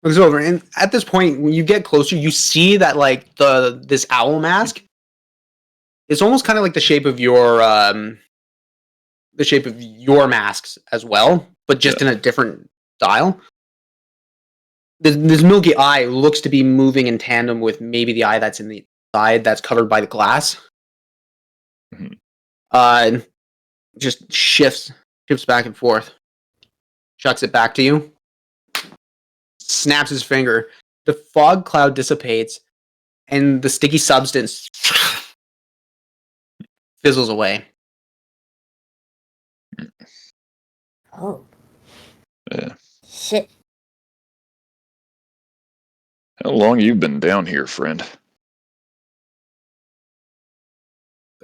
and at this point, when you get closer, you see that like this owl mask. It's almost kind of like the shape of your masks as well, but just in a different style. This milky eye looks to be moving in tandem with maybe the eye that's in the side that's covered by the glass. Mm-hmm. Just shifts back and forth. Chucks it back to you. Snaps his finger. The fog cloud dissipates, and the sticky substance fizzles away. Oh. Yeah. Shit. How long you been down here, friend?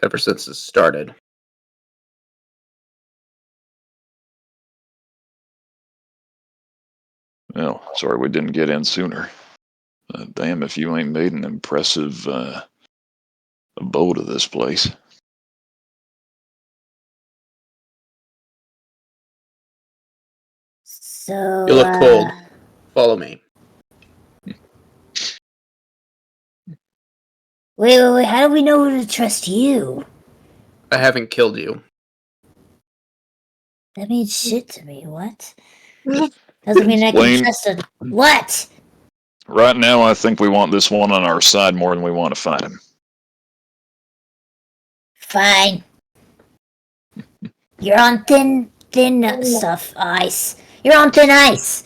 Ever since it started. Well, sorry we didn't get in sooner. Damn if you ain't made an impressive abode of this place. So You look cold. Follow me. Wait. How do we know to trust you? I haven't killed you. That means shit to me. What? Doesn't mean I can trust him. What? Right now, I think we want this one on our side more than we want to fight him. Fine. You're on thin stuff ice. You're on thin ice.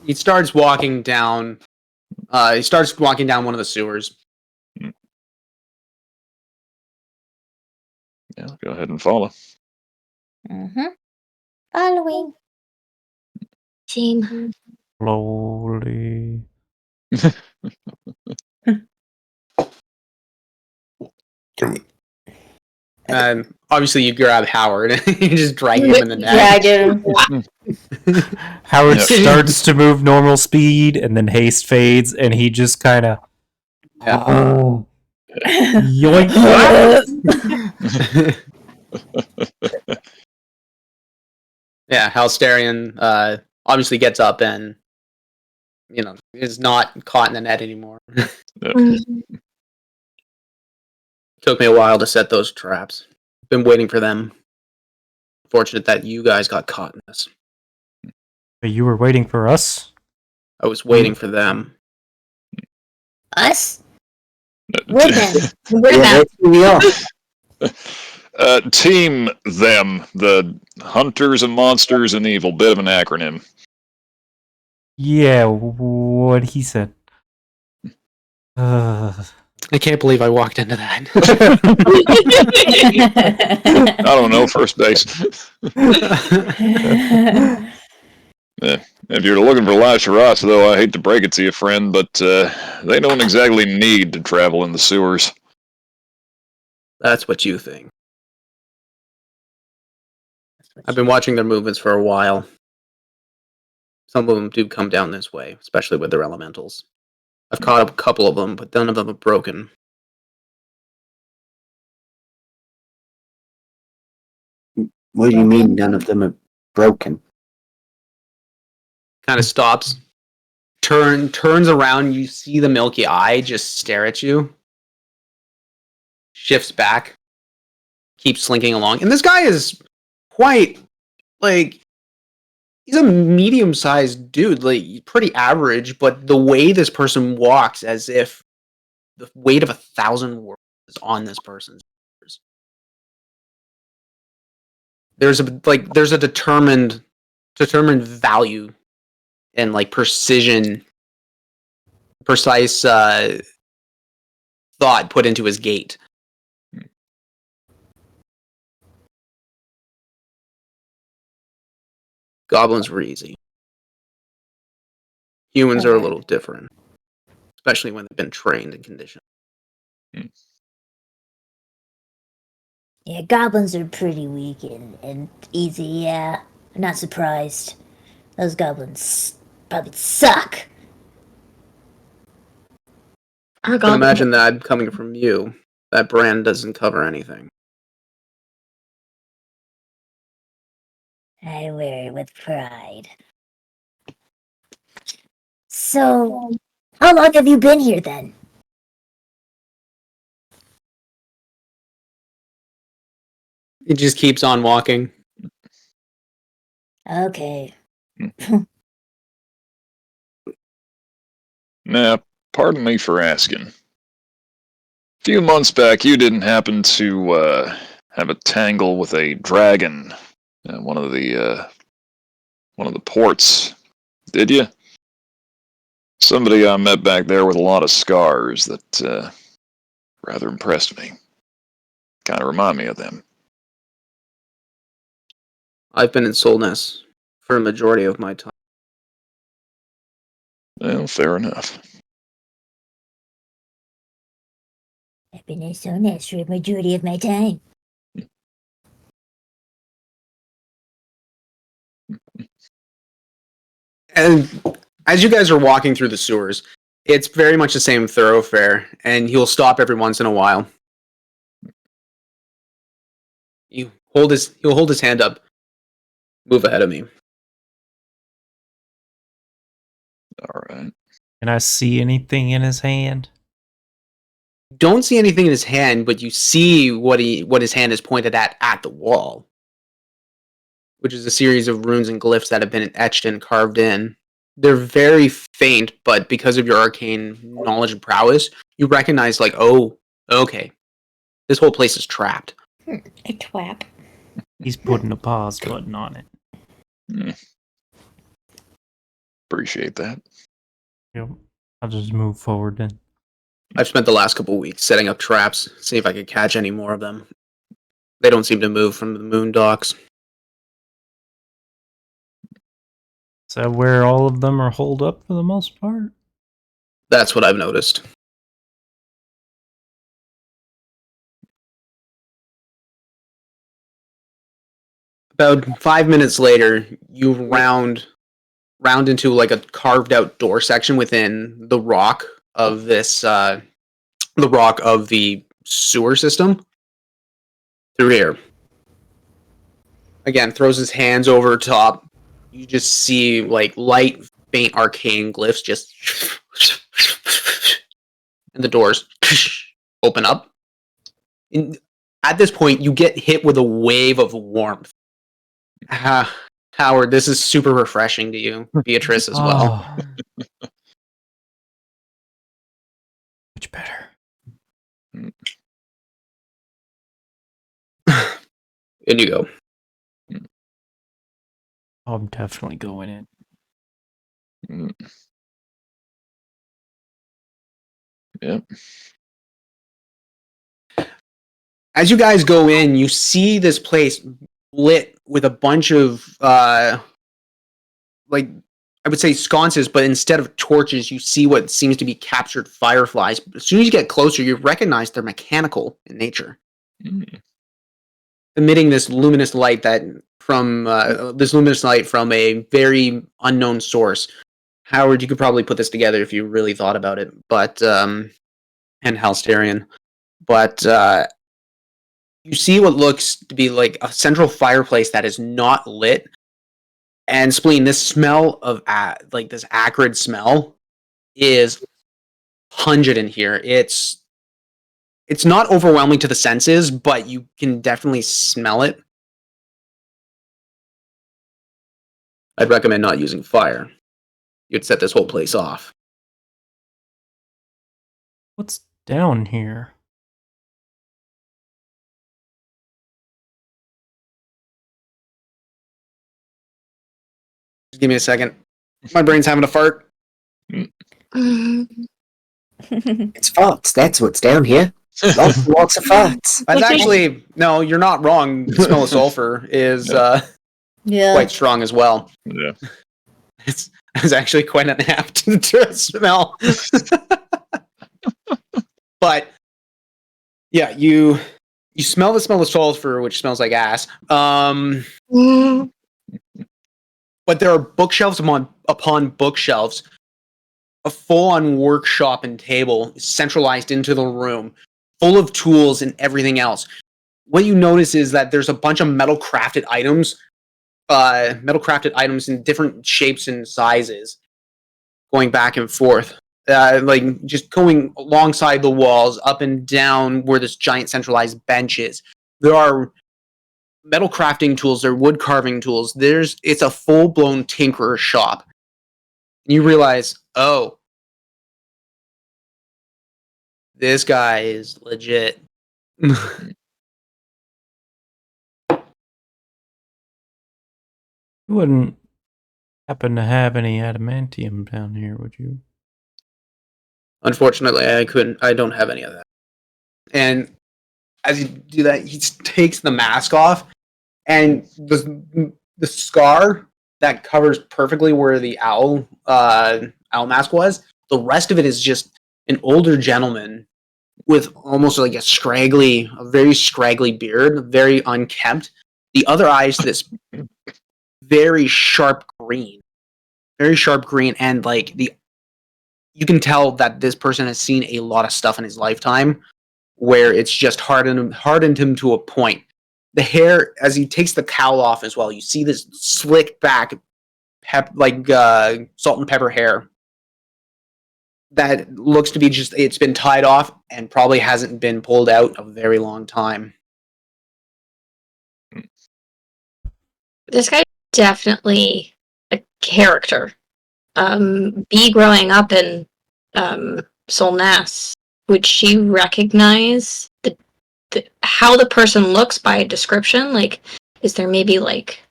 He starts walking down. He starts walking down one of the sewers. Yeah, go ahead and follow. Following. Team. Slowly. Obviously, you grab Howard and you just drag him in the neck. Howard starts to move normal speed, and then haste fades, and he just kind of. Yoink! Yeah, Halsterian obviously gets up and is not caught in the net anymore. Took me a while to set those traps. Been waiting for them. Fortunate that you guys got caught in this. But you were waiting for us? I was waiting for them. Us? We're them. We're them. Team them, the hunters and monsters and evil. Bit of an acronym. Yeah, what he said. I can't believe I walked into that. I don't know, first base. If you're looking for Lasharas, though, I hate to break it to you, friend, but they don't exactly need to travel in the sewers. That's what you think. I've been watching their movements for a while. Some of them do come down this way, especially with their elementals. I've caught up a couple of them, but none of them have broken. What do you mean none of them are broken? Kind of stops, turns around, you see the milky eye just stare at you. Shifts back, keeps slinking along. And this guy is quite, he's a medium-sized dude, pretty average, but the way this person walks, as if the weight of 1,000 worlds is on this person's shoulders. There's a determined value and precise thought put into his gait. Goblins were easy. Humans are a little different, especially when they've been trained and conditioned. Yeah, goblins are pretty weak and easy, yeah. I'm not surprised. Those goblins probably suck. Our I can goblin. imagine that coming from you. That brand doesn't cover anything. I wear it with pride. So, how long have you been here then? He just keeps on walking. Okay. Now, pardon me for asking. A few months back, you didn't happen to have a tangle with a dragon at one of the ports, did you? Somebody I met back there with a lot of scars that rather impressed me. Kind of remind me of them. I've been in Solness for a majority of my time. Well, fair enough. I've been in Sonest for a majority of my time. And as you guys are walking through the sewers, it's very much the same thoroughfare, and he'll stop every once in a while. He'll hold his hand up. Move ahead of me. All right. Can I see anything in his hand? Don't see anything in his hand, but you see what his hand is pointed at the wall, which is a series of runes and glyphs that have been etched and carved in. They're very faint, but because of your arcane knowledge and prowess, you recognize, like, oh, okay, this whole place is trapped. A twap. He's putting a pause button on it. Appreciate that. Yep. I'll just move forward then. I've spent the last couple of weeks setting up traps, see if I could catch any more of them. They don't seem to move from the moon docks. Is that where all of them are holed up for the most part? That's what I've noticed. About 5 minutes later, you round into like a carved out door section within the rock of this the rock of the sewer system. Through here. Again, throws his hands over top. You just see like light, faint arcane glyphs just and the doors open up. At this point, you get hit with a wave of warmth. Howard, this is super refreshing to you. Beatrice as well. Oh. Much better. In you go. I'm definitely going in. Yep. As you guys go in, you see this place lit with a bunch of like, I would say sconces, but instead of torches, you see what seems to be captured fireflies. As soon as you get closer, you recognize they're mechanical in nature, emitting this luminous light from a very unknown source. Howard, you could probably put this together if you really thought about it, but and Halsterian, but you see what looks to be like a central fireplace that is not lit. And Spleen, this smell of like this acrid smell is pungent in here. It's not overwhelming to the senses, but you can definitely smell it. I'd recommend not using fire. You'd set this whole place off. What's down here? Just give me a second. My brain's having a fart. It's farts. That's what's down here. Lots and lots of farts. That's actually no. You're not wrong. The smell of sulfur is Yeah. quite strong as well. Yeah. It's actually quite an apt to smell. But yeah, you smell the smell of sulfur, which smells like ass. But there are bookshelves upon bookshelves. A full-on workshop and table is centralized into the room, full of tools and everything else. What you notice is that there's a bunch of metal crafted items in different shapes and sizes, going back and forth, like just going alongside the walls, up and down where this giant centralized bench is. There are metal crafting tools, there are wood carving tools. It's a full-blown tinkerer shop. And you realize, oh, this guy is legit. You wouldn't happen to have any adamantium down here, would you? Unfortunately, I don't have any of that. And as you do that, he takes the mask off, and the scar that covers perfectly where the owl mask was, the rest of it is just an older gentleman with almost like a very scraggly beard, very unkempt. The other eyes, this very sharp green, and like you can tell that this person has seen a lot of stuff in his lifetime, where it's just hardened him to a point. The hair, as he takes the cowl off as well, you see this slick back, salt and pepper hair that looks to be it's been tied off and probably hasn't been pulled out a very long time. This guy's definitely a character. B growing up in Solnas, would she recognize how the person looks by description? Like, is there maybe like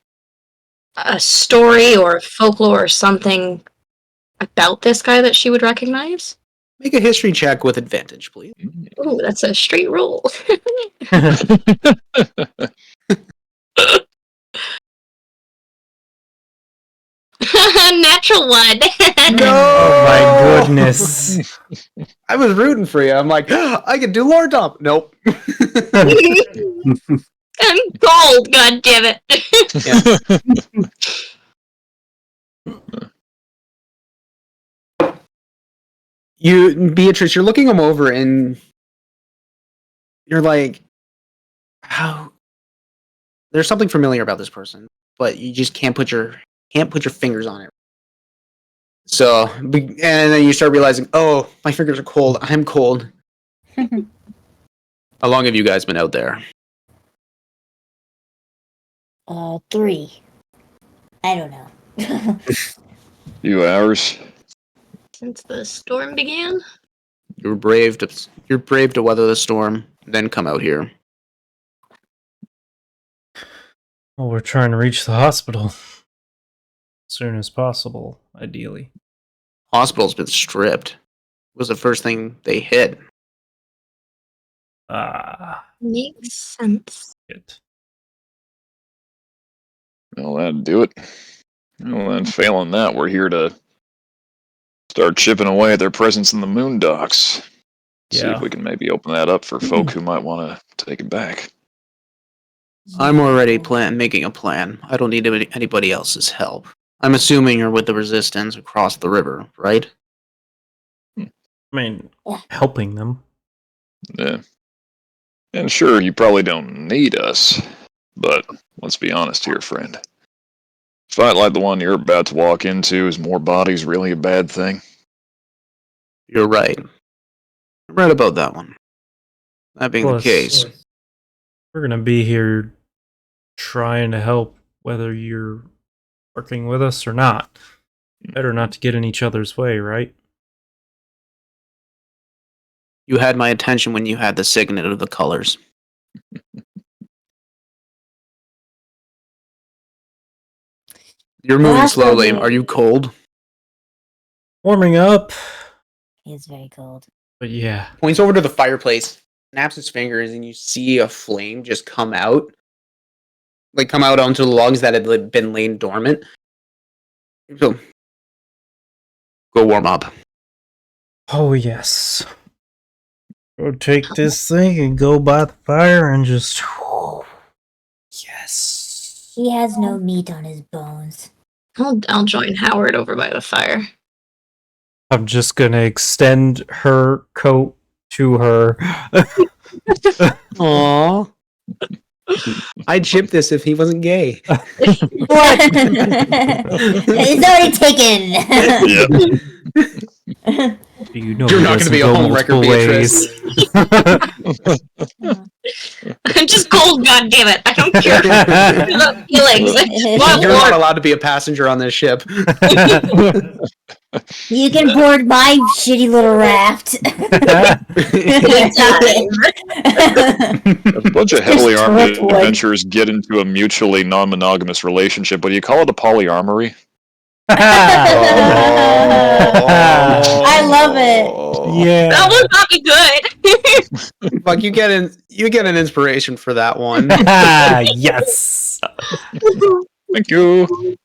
a story or folklore or something about this guy that she would recognize? Make a history check with advantage, please. Ooh, that's a straight roll. Natural one. No! Oh my goodness. I was rooting for you. I'm like, I can do lore dump. Nope. I'm gold, god damn it. Beatrice, you're looking him over and you're like, how? There's something familiar about this person, but you just can't put your fingers on it. So, and then you start realizing, oh, my fingers are cold. I'm cold. How long have you guys been out there? 3. I don't know. Few hours. Since the storm began? You're brave to weather the storm, then come out here. Well, we're trying to reach the hospital as soon as possible, ideally. Hospital's been stripped. Was the first thing they hit. Makes sense. Shit. Well, that'd do it. Well, then, failing that, we're here to start chipping away at their presence in the moon docks. See if we can maybe open that up for folk who might want to take it back. I'm already making a plan. I don't need anybody else's help. I'm assuming you're with the resistance across the river, right? I mean, helping them. Yeah. And sure, you probably don't need us, but let's be honest here, friend. A fight like the one you're about to walk into, is more bodies really a bad thing? You're right. I'm right about that one. That being the case. We're going to be here trying to help whether you're working with us or not. Better not to get in each other's way, right? You had my attention when you had the signet of the colors. You're moving slowly. Are you cold? Warming up. It's very cold. But yeah. Points over to the fireplace, snaps his fingers, and you see a flame just come out. like come out onto the logs that had been laying dormant. So go warm up. Oh, yes. Go take this thing and go by the fire and just. Yes. He has no meat on his bones. I'll join Howard over by the fire. I'm just gonna extend her coat to her. Aww. I'd ship this if he wasn't gay. It's already taken. You know You're he not going to doesn't be a go home wrecker, multiple Beatrice. I'm just cold, goddammit. I don't care about feelings. You're not allowed to be a passenger on this ship. You can board my shitty little raft. A bunch of heavily Just armed driftwood. adventurers get into a mutually non-monogamous relationship. What do you call it? A polyamory? I love it. Yeah. That would not be good. Fuck, you get an inspiration for that one. Yes. Thank you.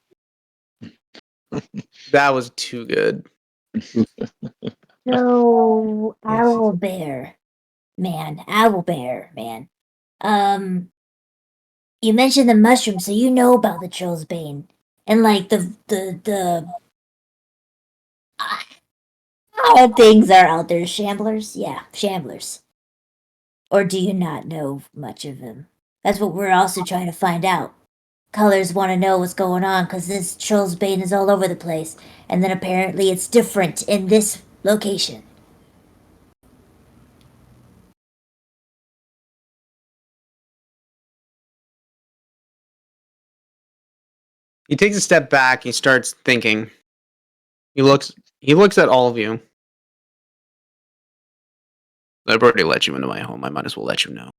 That was too good. So, Owlbear, man. You mentioned the mushroom, so you know about the Trill's Bane. And like the things are out there. Shamblers? Yeah, shamblers. Or do you not know much of them? That's what we're also trying to find out. Colors want to know what's going on because this Trill's Bane is all over the place. And then apparently it's different in this location. He takes a step back. He starts thinking. He looks at all of you. I've already let you into my home. I might as well let you know.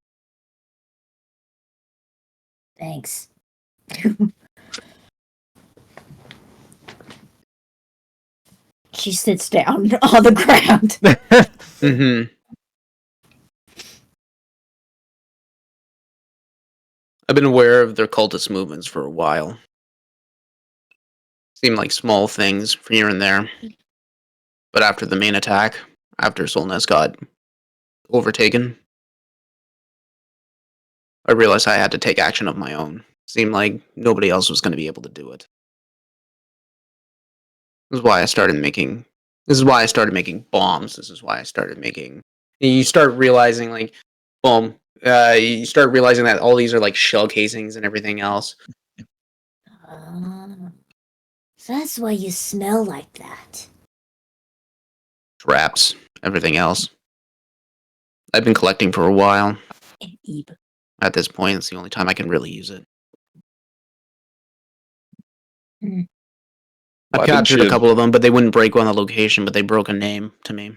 Thanks. She sits down on the ground. Mm-hmm. I've been aware of their cultist movements for a while. Seem like small things here and there. But after the main attack, after Solness got overtaken, I realized I had to take action of my own. Seemed like nobody else was going to be able to do it. This is why I started making bombs. This is why I started making. You start realizing, like, boom. You start realizing that all these are like shell casings and everything else. So that's why you smell like that. Traps, everything else. I've been collecting for a while. At this point, it's the only time I can really use it. I captured a couple of them, but they wouldn't break on the location, but they broke a name to me.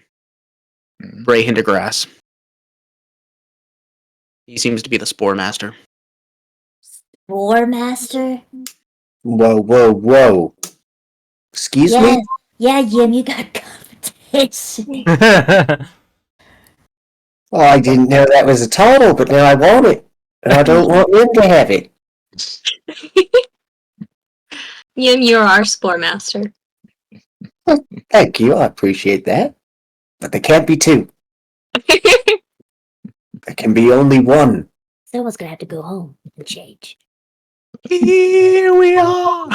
Bray Hindergrass. He seems to be the Spore Master. Spore Master? Whoa. Excuse me? Yeah, Yim, you got competition. Oh, I didn't know that was a title, but now I want it. And I don't want him to have it. Yim, you're our Spore Master. Thank you, I appreciate that. But there can't be two. There can be only one. Someone's gonna have to go home and change. Here we are!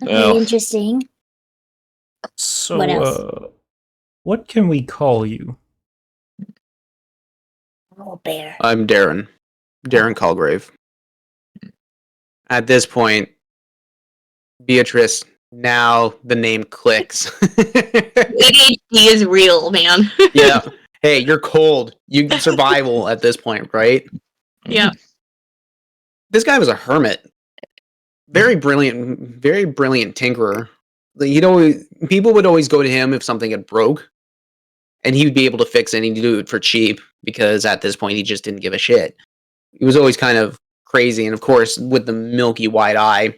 Okay, interesting. So, What else? What can we call you? Owlbear. I'm Darren. Darren Colgrave. At this point, Beatrice, now the name clicks. ADHD is real, man. Yeah. Hey, you're cold. You get survival at this point, right? Yeah. This guy was a hermit. Very brilliant tinkerer. Like, people would always go to him if something had broke, and he would be able to fix it, and he'd do it for cheap because at this point he just didn't give a shit. He was always kind of crazy, and of course, with the milky white eye,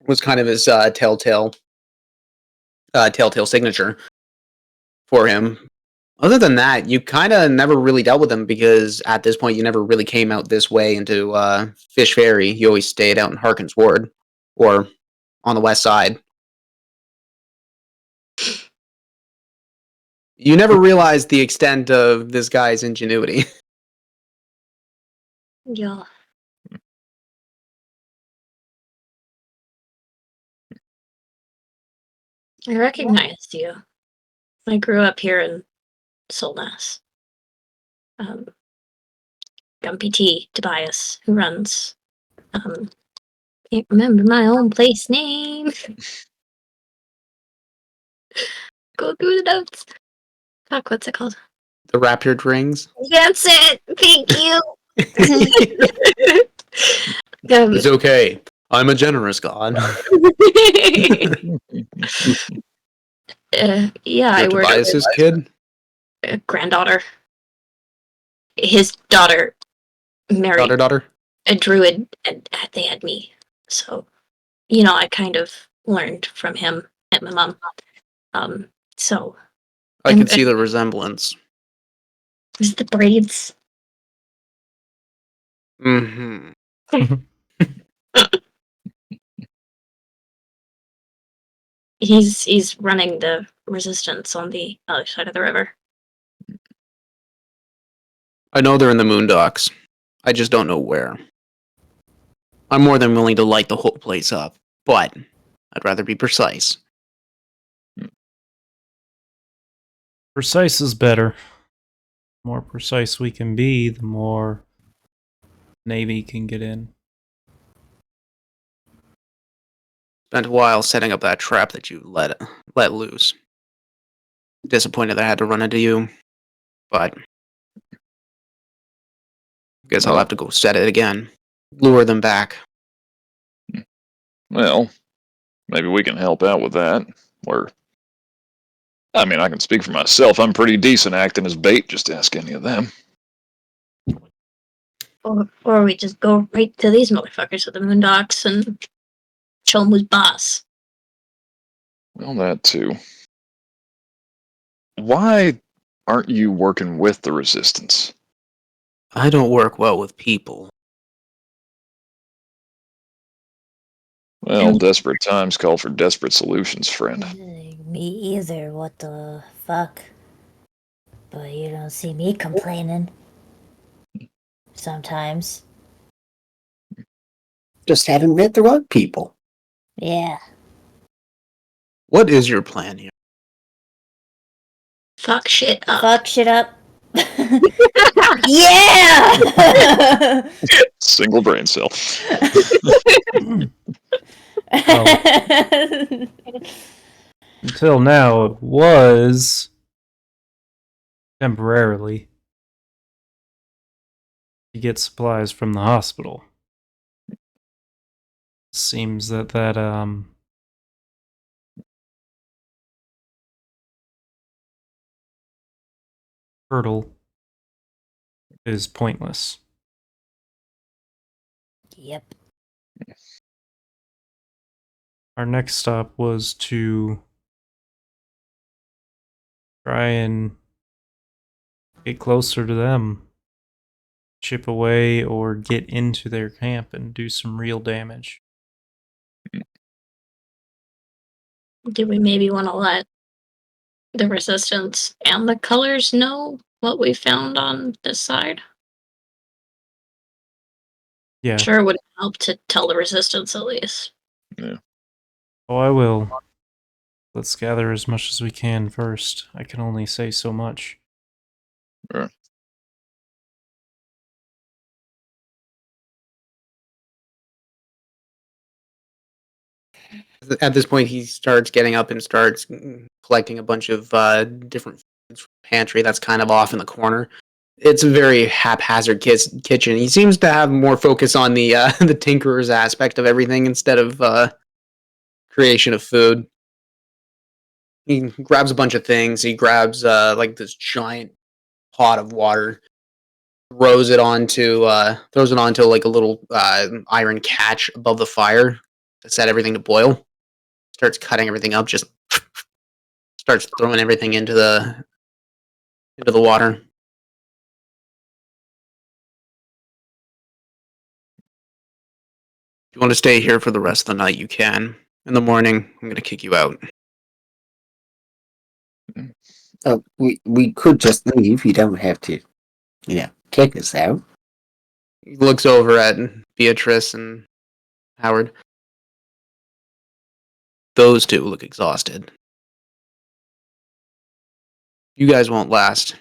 was kind of his telltale signature for him. Other than that, you kind of never really dealt with them because at this point you never really came out this way into Fish Ferry. You always stayed out in Harkins Ward or on the west side. You never realized the extent of this guy's ingenuity. Yeah. I recognized you. I grew up here in Solness. Gumpy T, Tobias, who runs. Can't remember my own place name. Go through the notes. Fuck, what's it called? The Raptured Rings. That's it. Thank you. It's okay. I'm a generous god. Yeah, I You're work Tobias's kid? with granddaughter. His daughter married Daughter? a druid, and they had me. So, you know, I kind of learned from him and my mom. So I could see the resemblance. it's the braids. Mm-hmm. He's running the resistance on the other side of the river. I know they're in the Moondocks. I just don't know where. I'm more than willing to light the whole place up, but I'd rather be precise. Precise is better. The more precise we can be, the more Navy can get in. Spent a while setting up that trap that you let loose. Disappointed that I had to run into you, but guess I'll have to go set it again. Lure them back. Well, maybe we can help out with that. I mean, I can speak for myself. I'm pretty decent acting as bait, just ask any of them. Or we just go right to these motherfuckers at the Moondocks and show them who's boss. Well, that too. Why aren't you working with the Resistance? I don't work well with people. Well, desperate times call for desperate solutions, friend. Me either, what the fuck? But you don't see me complaining. Sometimes. Just haven't met the right people. Yeah. What is your plan here? Fuck shit up. Fuck shit up. Yeah! Single brain cell. Until now, it was temporarily to get supplies from the hospital. Seems that hurdle is pointless. Yep. Our next stop was to try and get closer to them, chip away or get into their camp and do some real damage. Do we maybe want to let the Resistance and the Colors know what we found on this side? Yeah. Sure would help to tell the Resistance at least. Yeah. Oh, I will. Let's gather as much as we can first. I can only say so much. Sure. At this point, he starts getting up and starts collecting a bunch of different foods from the pantry that's kind of off in the corner. It's a very haphazard kitchen. He seems to have more focus on the the tinkerer's aspect of everything instead of creation of food. He grabs a bunch of things. He grabs like this giant pot of water, throws it onto like a little iron catch above the fire to set everything to boil. Starts cutting everything up, just starts throwing everything into into the water. If you want to stay here for the rest of the night, you can. In the morning, I'm going to kick you out. We could just leave. You don't have to, kick us out. He looks over at Beatrice and Howard. Those two look exhausted. You guys won't last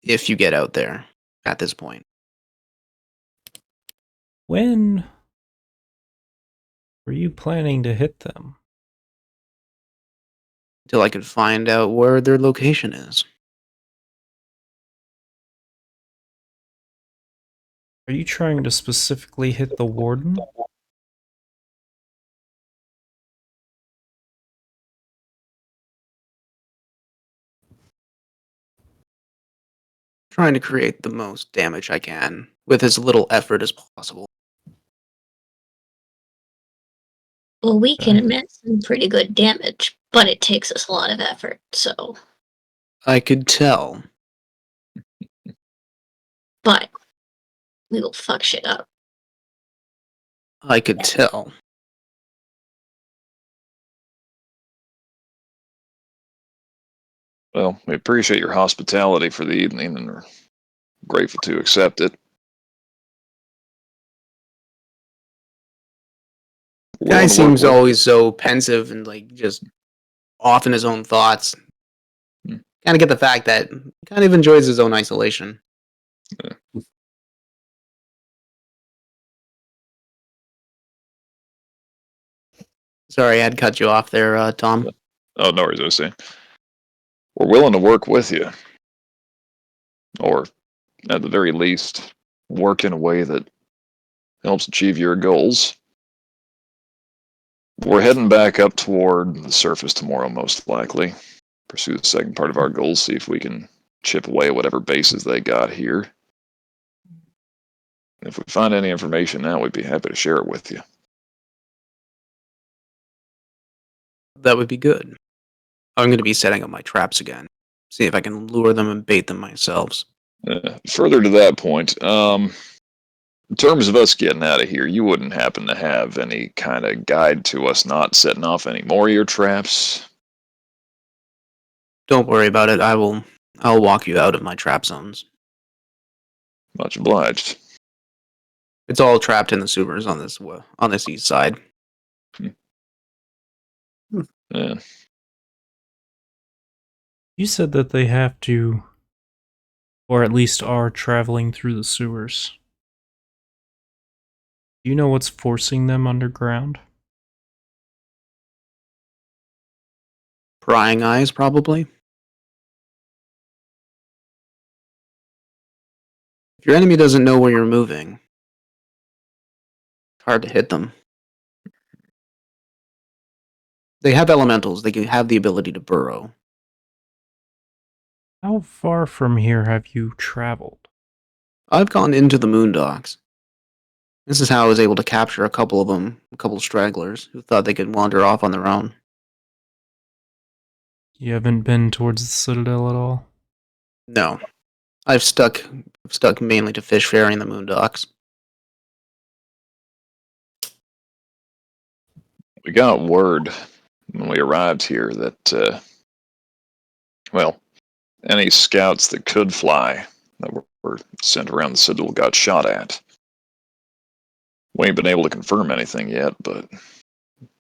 if you get out there at this point. When were you planning to hit them? Until I could find out where their location is. Are you trying to specifically hit the warden? Trying to create the most damage I can with as little effort as possible. Well, we can admit some pretty good damage, but it takes us a lot of effort, so. I could tell. But we will fuck shit up. I could tell. Well, we appreciate your hospitality for the evening and are grateful to accept it. Guy seems always so pensive and just off in his own thoughts. Kind of get the fact that he kind of enjoys his own isolation. Yeah. Sorry, I had cut you off there, Tom. Oh, no worries, I was saying. We're willing to work with you. Or, at the very least, work in a way that helps achieve your goals. We're heading back up toward the surface tomorrow, most likely. Pursue the second part of our goals, see if we can chip away at whatever bases they got here. If we find any information now, we'd be happy to share it with you. That would be good. I'm going to be setting up my traps again. See if I can lure them and bait them myself. Further to that point, in terms of us getting out of here, you wouldn't happen to have any kind of guide to us not setting off any more of your traps? Don't worry about it. I'll walk you out of my trap zones. Much obliged. It's all trapped in the sewers on this east side. Yeah. You said that they have to, or at least are, traveling through the sewers. Do you know what's forcing them underground? Prying eyes, probably. If your enemy doesn't know where you're moving, it's hard to hit them. They have elementals. They can have the ability to burrow. How far from here have you traveled? I've gone into the Moondocks. This is how I was able to capture a couple of them, a couple of stragglers who thought they could wander off on their own. You haven't been towards the Citadel at all? No. I've stuck mainly to fish ferrying the Moondocks. We got word when we arrived here that, any scouts that could fly that were sent around the Citadel got shot at. We ain't been able to confirm anything yet, but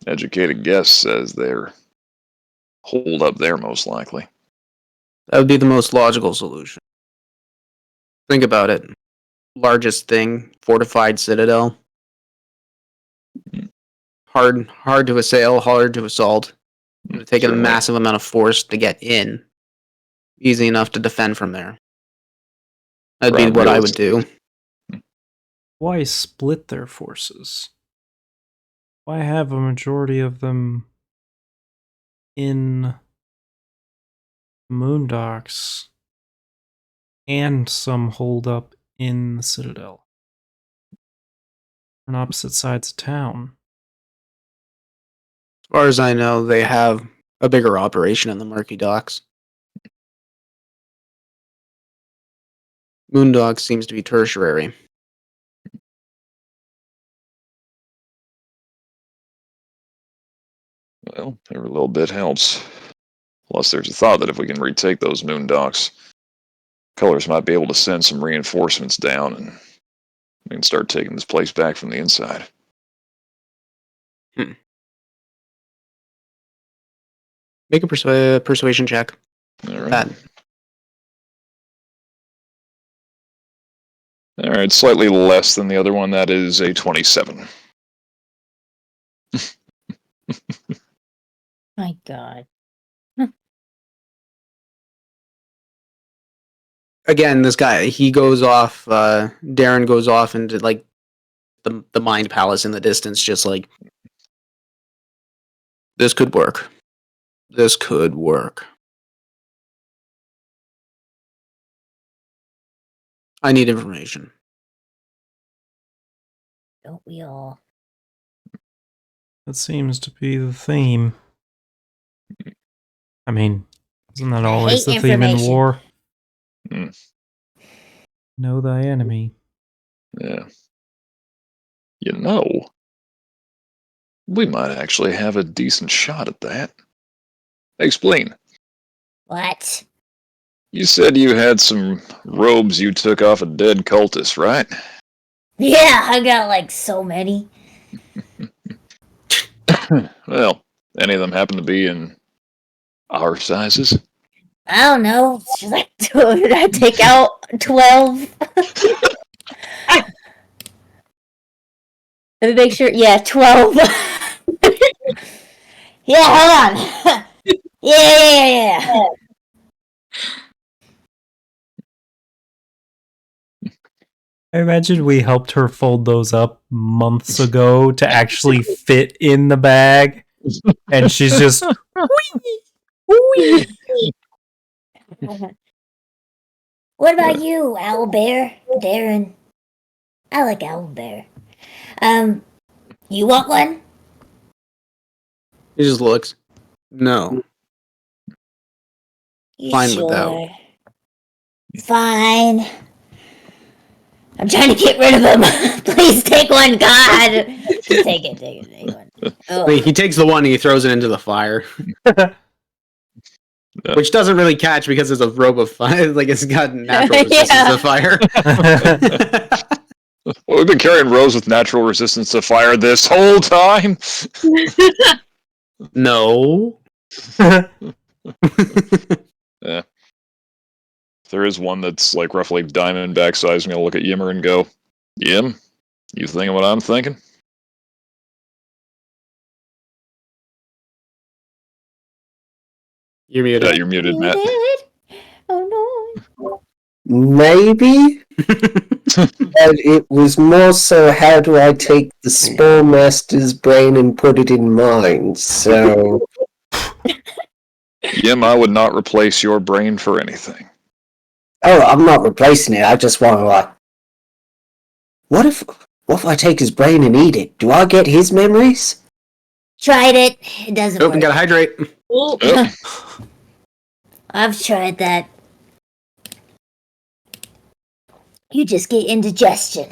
educated guess says they're holed up there most likely. That would be the most logical solution. Think about it. Largest thing, fortified citadel. Hard to assail, hard to assault. It would have taken a massive amount of force to get in. Easy enough to defend from there. That'd be what I would do. Why split their forces? Why have a majority of them in Moondocks and some hold up in the Citadel? On opposite sides of town. As far as I know, they have a bigger operation in the Murky Docks. Moondog seems to be tertiary. Well, every little bit helps. Plus, there's a thought that if we can retake those Moondocks, Colors might be able to send some reinforcements down, and we can start taking this place back from the inside. Make a persuasion check. All right. That. All right, slightly less than the other one. That is a 27. My God. Again, this guy, he goes off, Darren goes off into, like, the mind palace in the distance, just like, this could work. This could work. I need information. Don't we all? That seems to be the theme. I mean, isn't that I always hate the theme in information. war? Mm. Know thy enemy. Yeah. You know, we might actually have a decent shot at that. Explain. What? You said you had some robes you took off a dead cultist, right? Yeah, I got like so many. Well, any of them happen to be in our sizes? I don't know. Should I take out 12? Let me make sure. Yeah, 12. Yeah, hold on. Yeah. I imagine we helped her fold those up months ago to actually fit in the bag, and she's just wee. What about you, Owlbear? Darren? I like Owlbear. You want one? He just looks. No. You Fine sure? without. Fine. I'm trying to get rid of him. Please take one, God. Just take it, one. Oh. Wait, he takes the one and he throws it into the fire. Which doesn't really catch because it's a robe of fire. Like, it's got natural resistance to fire. Well, we've been carrying robes with natural resistance to fire this whole time. No. Yeah. If there is one that's like roughly diamondback size, I'm gonna look at Yimmer and go, Yim, you thinking what I'm thinking? You're muted. Yeah, you're muted, Matt. Oh no. Maybe? But it was more so how do I take the Spore Master's brain and put it in mine, so... Yim, I would not replace your brain for anything. Oh, I'm not replacing it, I just want to, What if I take his brain and eat it? Do I get his memories? Tried it. It doesn't Nope, work. gotta hydrate. Yep. I've tried that. You just get indigestion.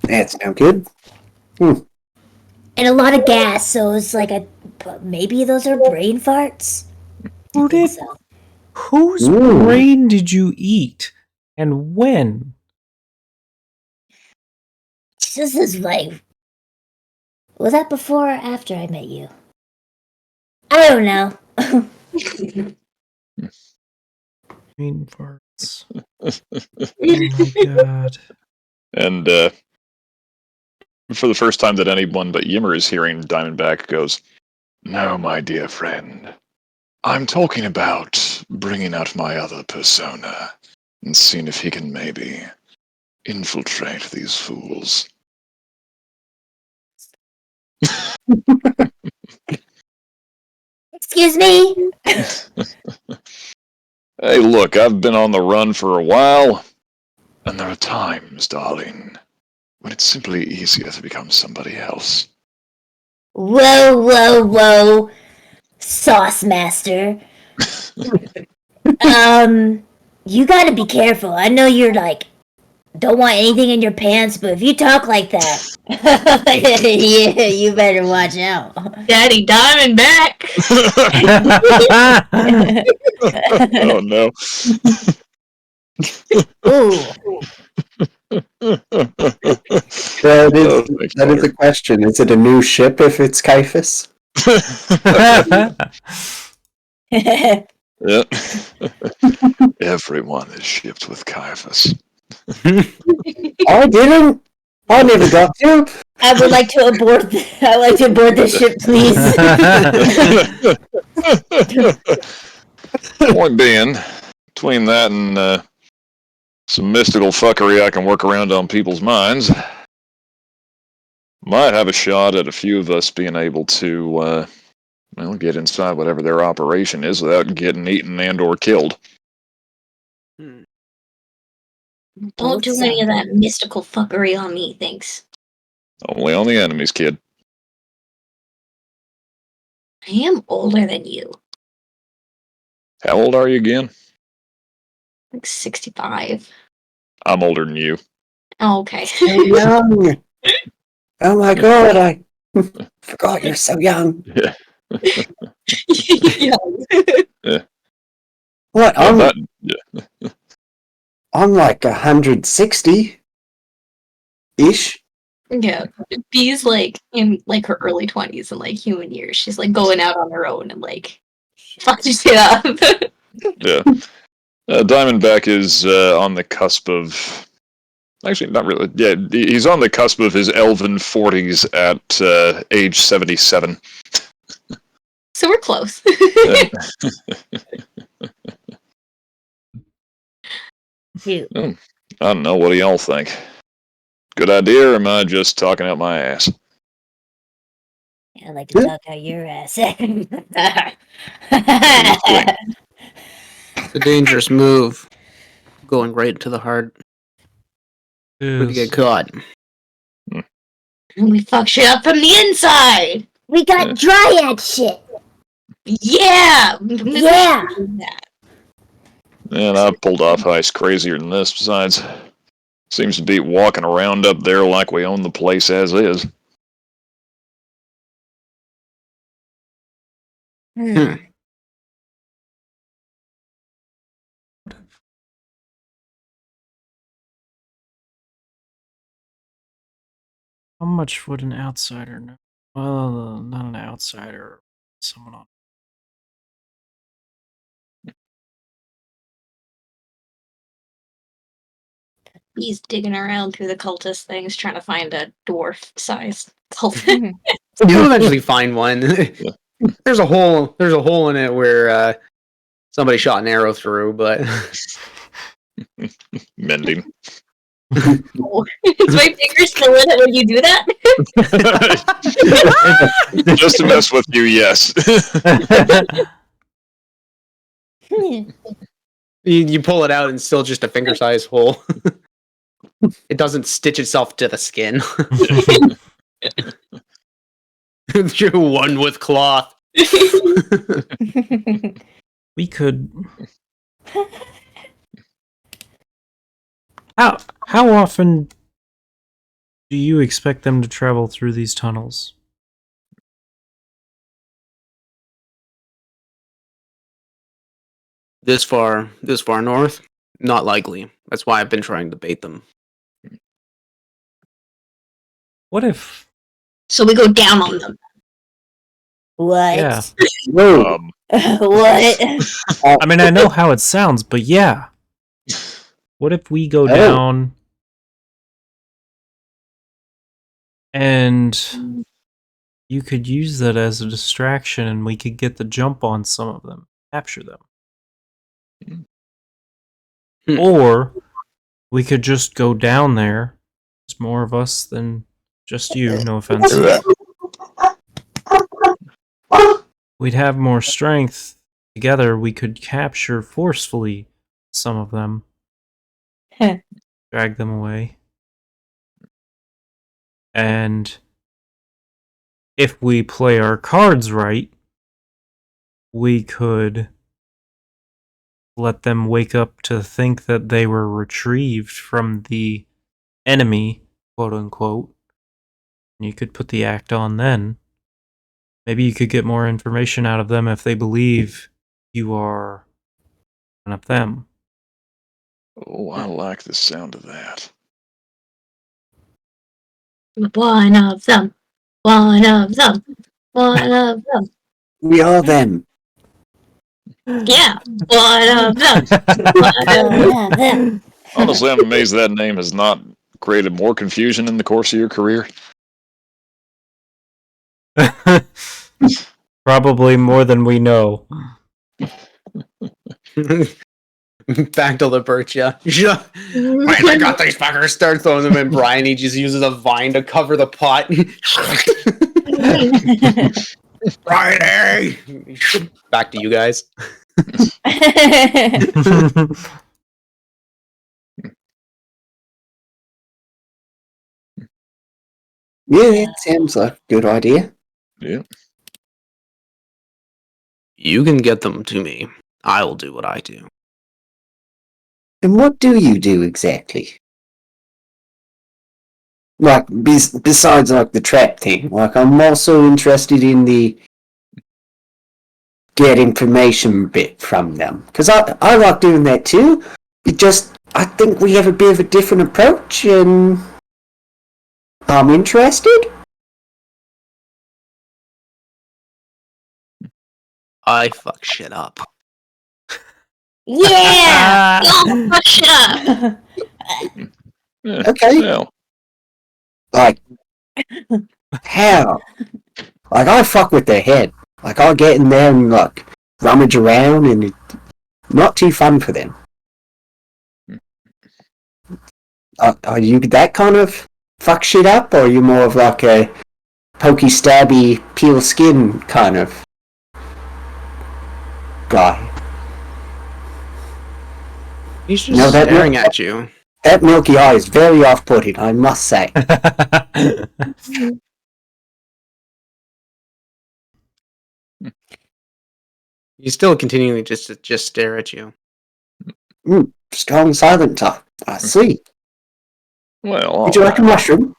That's no good. And a lot of gas, so it's like maybe those are brain farts? Who did? So. Whose Ooh. brain did you eat, and when? This is like... Was that before or after I met you? I don't know. Brain farts. Oh my god. And for the first time that anyone but Yimmer is hearing, Diamondback goes, No, my dear friend. I'm talking about bringing out my other persona and seeing if he can maybe infiltrate these fools. Excuse me? Hey, look, I've been on the run for a while, and there are times, darling, when it's simply easier to become somebody else. Whoa. Sauce Master. You gotta be careful. I know you're like, don't want anything in your pants, but if you talk like that, yeah, you better watch out. Daddy Diamondback. Oh no. Ooh. Well, Oh, thanks, that is Connor. the question. Is it a new ship if it's Caiaphas? Yeah. Everyone is shipped with Caiaphas. I didn't. I never got to. I would like to abort. I would like to abort this ship, please. Point being, between that and some mystical fuckery I can work around on people's minds, might have a shot at a few of us being able to, get inside whatever their operation is without getting eaten and or killed. Don't do any of that mystical fuckery on me, thanks. Only on the enemies, kid. I am older than you. How old are you again? Like 65. I'm older than you. Oh, okay. So young. Oh my god, I forgot you're so young. Yeah. Yeah. What? Yeah, I'm like 160 ish. Yeah. Bee's like in like her early 20s and like human years. She's like going out on her own and like fucking shit up. yeah. Diamondback is on the cusp of... Actually, not really. Yeah, he's on the cusp of his elven 40s at age 77. So we're close. Shoot. I don't know. What do y'all think? Good idea, or am I just talking out my ass? I like to talk out your ass. It's a dangerous move. Going right into the heart. Would get caught. And we fuck shit up from the inside. We got dryad shit. Yeah. Yeah. And I pulled off heist crazier than this. Besides, seems to be walking around up there like we own the place as is. How much would an outsider know? Well, not an outsider. Someone on. He's digging around through the cultist things, trying to find a dwarf-sized cult. You'll eventually find one. There's a hole in it where somebody shot an arrow through, but Mending. Is my finger still in it when you do that? Just to mess with you, yes. you pull it out and it's still just a finger-sized hole. It doesn't stitch itself to the skin. You're one with cloth. We could. How often do you expect them to travel through these tunnels? This far north? Not likely. That's why I've been trying to bait them. What if? So we go down on them. What? Yeah. Whoa. What? I mean, I know how it sounds, but yeah. What if we go down and you could use that as a distraction and we could get the jump on some of them, capture them? Or we could just go down there. There's more of us than just you, no offense. We'd have more strength. Together, we could capture forcefully some of them. Drag them away. And if we play our cards right, we could let them wake up to think that they were retrieved from the enemy, quote unquote. You could put the act on then. Maybe you could get more information out of them if they believe you are one of them. Oh, I like the sound of that. One of them. One of them. One of them. We are them. Yeah. One of them. One of them. Honestly, I'm amazed that name has not created more confusion in the course of your career. Probably more than we know. Back to the birch, yeah. Wait, I got these fuckers. Start throwing them in Brian. He just uses a vine to cover the pot. Friday! Back to you guys. Yeah, it sounds like a good idea. Yeah. You can get them to me. I will do what I do. And what do you do exactly? Like, besides like the trap thing, like I'm also interested in the get information bit from them. Because I like doing that too. I think we have a bit of a different approach and I'm interested. I fuck shit up. Yeah! Oh, fuck shit up! Yeah. Okay. Well, Like, how? Like, I fuck with their head. Like, I'll get in there and, like, rummage around, and it's not too fun for them. Are you that kind of fuck shit up, or are you more of like a pokey stabby, peel skin kind of guy? He's just No, that staring at you. That milky eye is very off-putting, I must say. He's still continuing just stare at you. Strong silent talk. I see. well. Would you like a mushroom?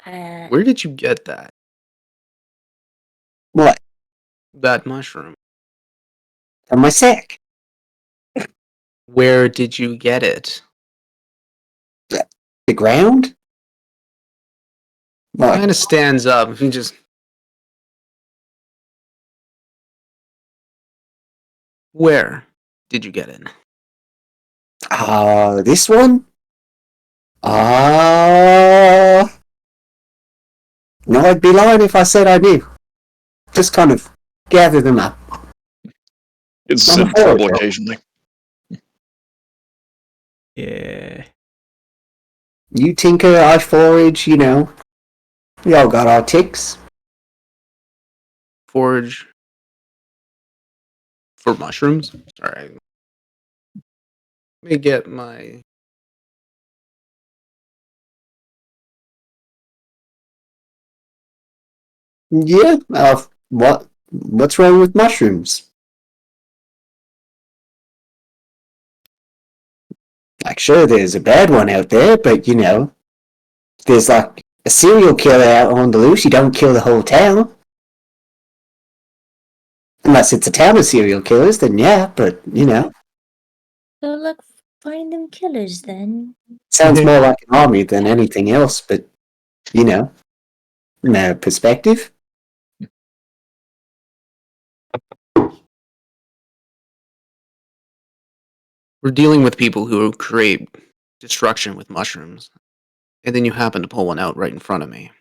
Where did you get that? What? That mushroom. From my sack. Where did you get it? The ground? He kind of stands up. He just. Where did you get it? This one? No, I'd be lying if I said I knew. Just kind of gather them up. It's I'm in a trouble forger. occasionally. Yeah. You tinker, I forage, you know. We all got our ticks. Forage. For mushrooms? Alright. Let me get my. Yeah, what's wrong with mushrooms? Like, sure, there's a bad one out there, but, you know, there's like a serial killer out on the loose, you don't kill the whole town. Unless it's a town of serial killers, then yeah, but, you know. So look, find them killers then. Sounds more like an army than anything else, but, you know, from a perspective. We're dealing with people who create destruction with mushrooms. And then you happen to pull one out right in front of me.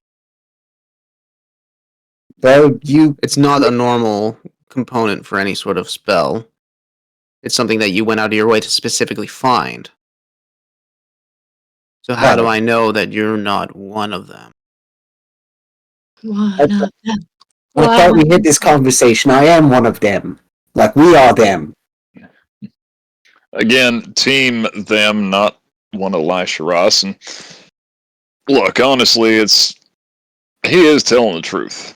Well, It's not a normal component for any sort of spell. It's something that you went out of your way to specifically find. So how do I know that you're not one of them? One of them. I thought we had this conversation. I am one of them. Like, we are them. Again, team them, not one Elisha Ross. And look, honestly, he is telling the truth.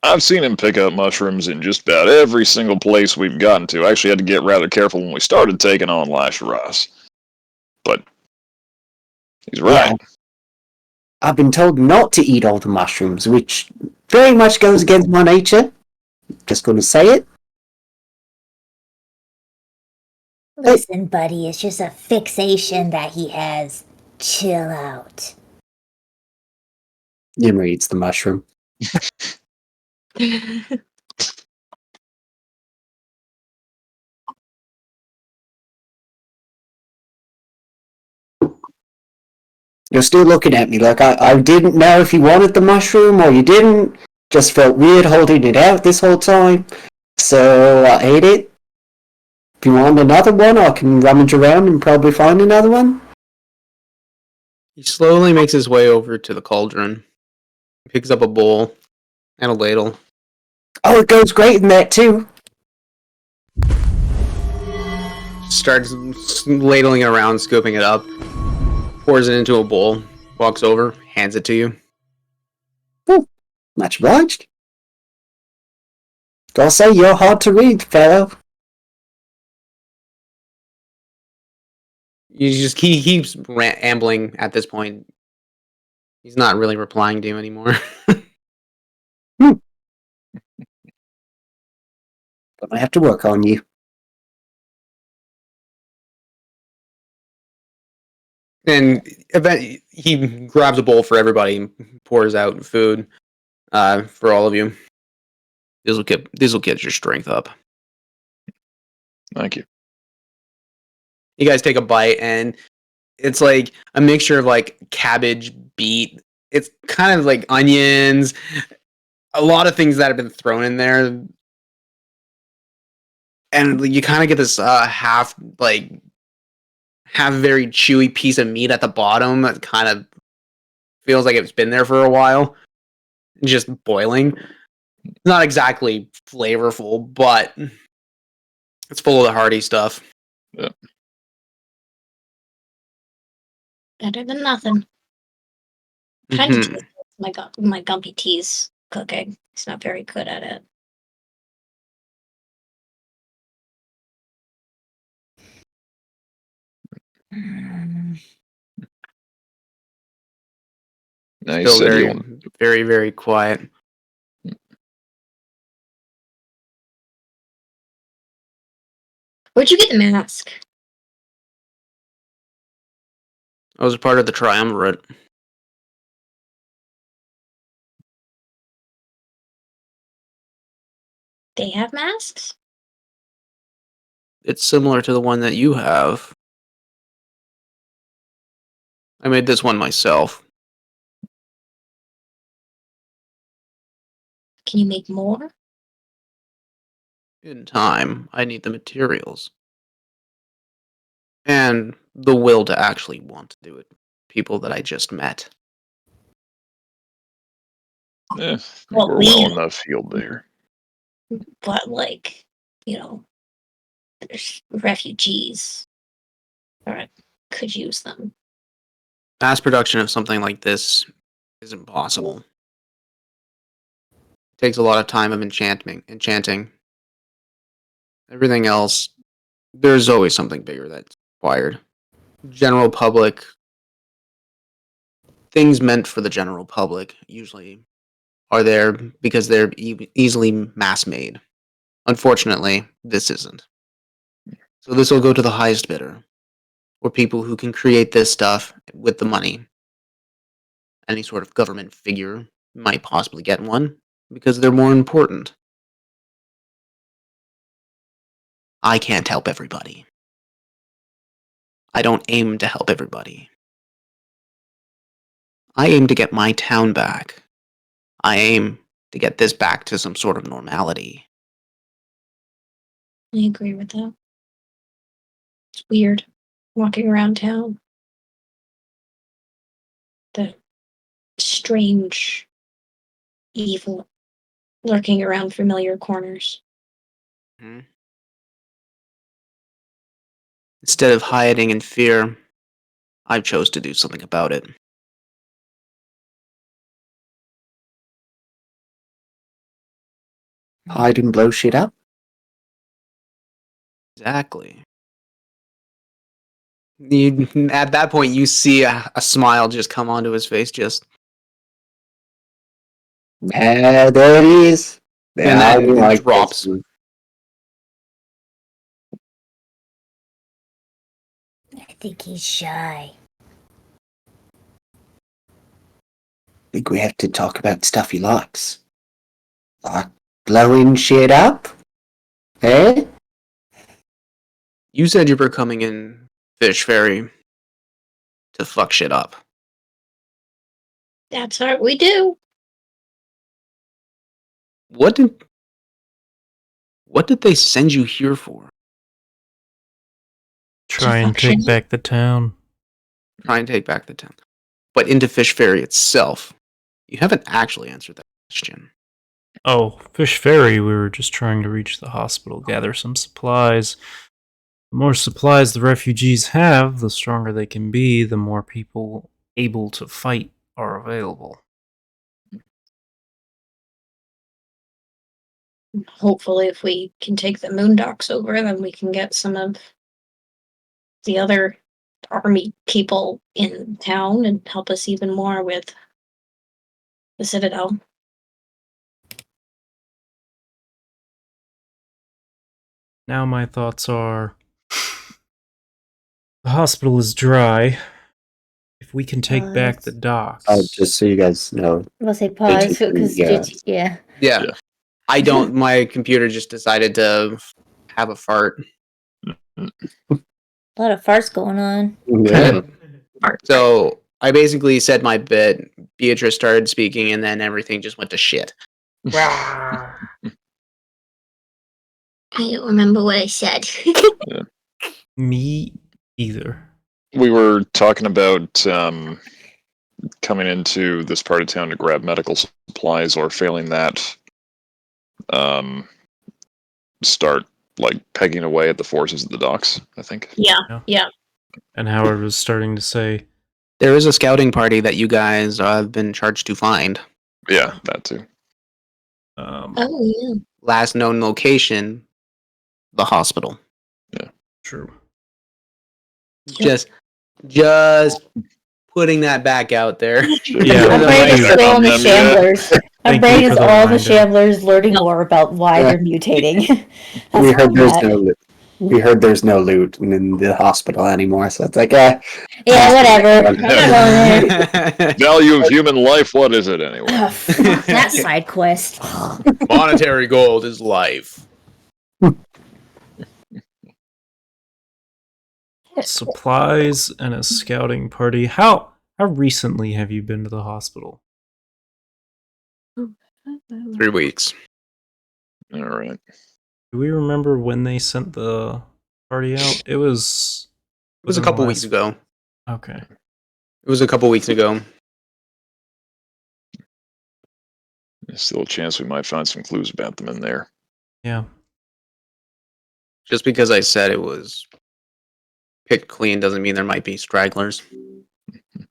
I've seen him pick up mushrooms in just about every single place we've gotten to. I actually had to get rather careful when we started taking on Lasharas. But he's right. Yeah. I've been told not to eat all the mushrooms, which very much goes against my nature. Just going to say it. Listen, buddy, it's just a fixation that he has. Chill out. Yimmer eats the mushroom. You're still looking at me like I didn't know if you wanted the mushroom or you didn't. Just felt weird holding it out this whole time. So I ate it. If you want another one, I can rummage around and probably find another one. He slowly makes his way over to the cauldron. He picks up a bowl and a ladle. Oh, it goes great in that too. Starts ladling it around, scooping it up. Pours it into a bowl. Walks over, hands it to you. Oh, much obliged. Gotta say, you're hard to read, fellow. He keeps ambling at this point. He's not really replying to you anymore. But I have to work on you. And he grabs a bowl for everybody and pours out food for all of you. This will get your strength up. Thank you. You guys take a bite, and it's like a mixture of like cabbage, beet. It's kind of like onions, a lot of things that have been thrown in there, and you kind of get this half very chewy piece of meat at the bottom that kind of feels like it's been there for a while, just boiling. Not exactly flavorful, but it's full of the hearty stuff. Yeah. Better than nothing. Kind of taste my Gumpy Tea's cooking. He's not very good at it. Now, Still very, very, very quiet. Where'd you get the mask? I was a part of the triumvirate. They have masks? It's similar to the one that you have. I made this one myself. Can you make more? In time, I need the materials. And the will to actually want to do it. People that I just met. Yeah, Well, we're well enough healed there. But, like, there's refugees. Or could use them. Mass production of something like this is impossible. It takes a lot of time of enchanting. Everything else, there's always something bigger that's required. General public, things meant for the general public usually are there because they're easily mass made. Unfortunately, this isn't. So this will go to the highest bidder, or people who can create this stuff with the money. Any sort of government figure might possibly get one because they're more important. I can't help everybody. I don't aim to help everybody. I aim to get my town back. I aim to get this back to some sort of normality. I agree with that. It's weird walking around town. The strange evil lurking around familiar corners. Instead of hiding in fear, I chose to do something about it. hide and blow shit up. Exactly. At that point, you see a smile just come onto his face, just Yeah, there it is. And I then do it like drops. this. I think he's shy. I think we have to talk about stuff he likes. Like blowing shit up? Eh? you said you were coming in Fish Ferry to fuck shit up. That's what we do. What did they send you here for? Try and fuck shit take up. back the town. Try and take back the town. But into Fish Ferry itself, you haven't actually answered that question. Oh, Fish Ferry, we were just trying to reach the hospital, gather some supplies. The more supplies the refugees have, the stronger they can be, the more people able to fight are available. Hopefully, if we can take the Moondocks over, then we can get some of the other army people in town and help us even more with the Citadel. Now my thoughts are, the hospital is dry. If we can take back the docks... Oh, just so you guys know. We'll say pause because Yeah. yeah. Yeah. Yeah. I don't. My computer just decided to have a fart. A lot of farts going on. Yeah. So I basically said my bit. Beatrice started speaking, and then everything just went to shit. I don't remember what I said. Me either. We were talking about coming into this part of town to grab medical supplies, or failing that, start like pegging away at the forces at the docks, I think. Yeah. And Howard was starting to say, There is a scouting party that you guys have been charged to find. Yeah, that too. Oh, yeah. Last known location, the hospital. true. Just putting that back out there. Yeah, My well, brain is thank still on the you. shamblers. My Thank brain you is for the all the reminder. shamblers learning more about why Yeah. they're mutating. That's We where heard I'm there's at. no loot. We heard there's no loot in the hospital anymore, so it's like, Yeah, whatever. I'm Yeah. going there. Value of human life, what is it anyway? Oh, fuck that side quest. Monetary gold is life. Supplies and a scouting party. How recently have you been to the hospital? 3 weeks. Alright. Do we remember when they sent the party out? It was... It was a within the couple weeks last- ago. Okay. It was a couple weeks ago. There's still a chance we might find some clues about them in there. Yeah. Just because I said it was picked clean doesn't mean there might be stragglers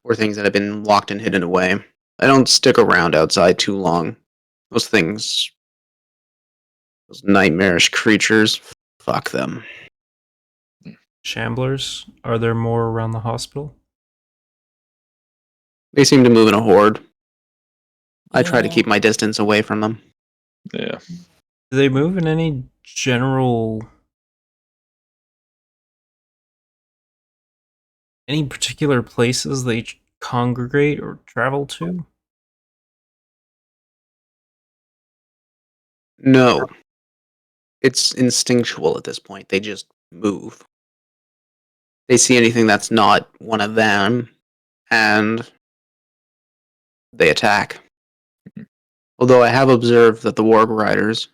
or things that have been locked and hidden away. I don't stick around outside too long. Those things, those nightmarish creatures, fuck them. Shamblers? Are there more around the hospital? They seem to move in a horde. I try to Yeah. keep my distance away from them. Yeah. Do they move in any general... any particular places they congregate or travel to? No. It's instinctual at this point. They just move. They see anything that's not one of them, and they attack. Although I have observed that the warg riders,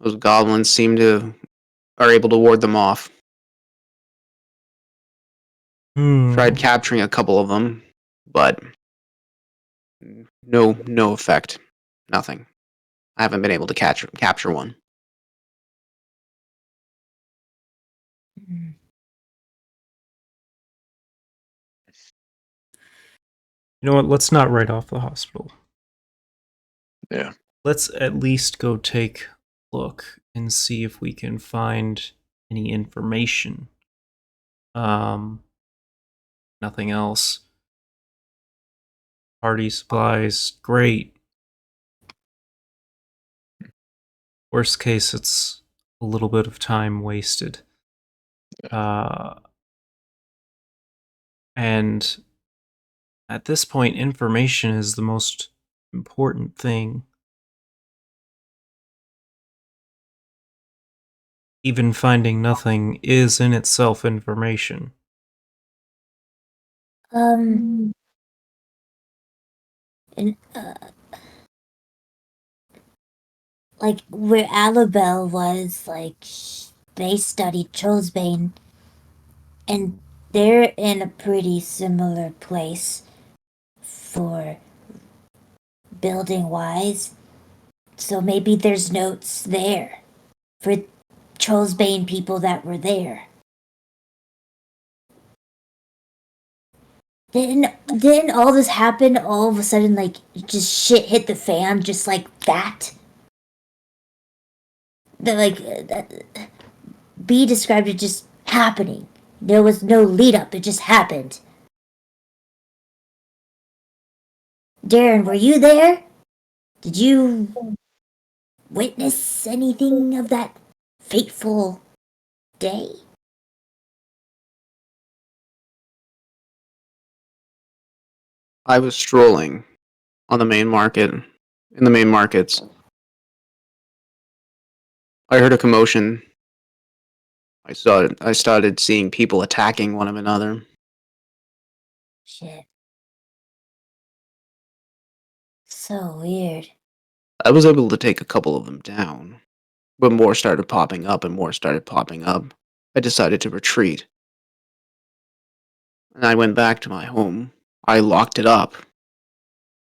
those goblins, are able to ward them off. Tried capturing a couple of them, but no effect. Nothing. I haven't been able to capture one. Mm. You know what? Let's not write off the hospital. Yeah. let's at least go take a look and see if we can find any information. Nothing else. Party supplies, great. Worst case, it's a little bit of time wasted. And at this point, information is the most important thing. Even finding nothing is in itself information. And, like, where Alabel was, like, they studied Trolsbane, and they're in a pretty similar place for building-wise. So maybe there's notes there for Trolsbane people that were there. Didn't all this happen all of a sudden, like, just shit hit the fan just like that? B described it just happening. There was no lead up, it just happened. Darren, were you there? Did you witness anything of that fateful day? I was strolling on the main market, in the main markets. I heard a commotion. I started seeing people attacking one another. Shit. So weird. I was able to take a couple of them down, but more started popping up and more started popping up. I decided to retreat. And I went back to my home. I locked it up.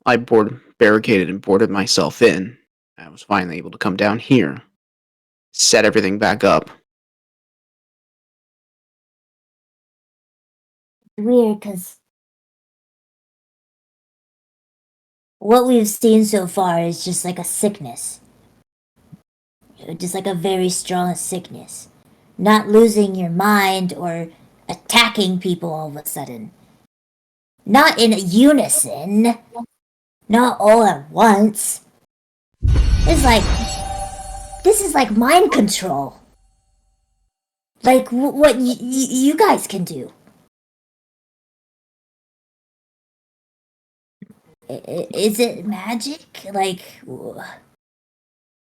I barricaded and boarded myself in. I was finally able to come down here, set everything back up. Weird, because what we've seen so far is just like a sickness. Just like a very strong sickness. Not losing your mind or attacking people all of a sudden. Not in unison. Not all at once. This is like mind control. Like what you guys can do. Is it magic? Like,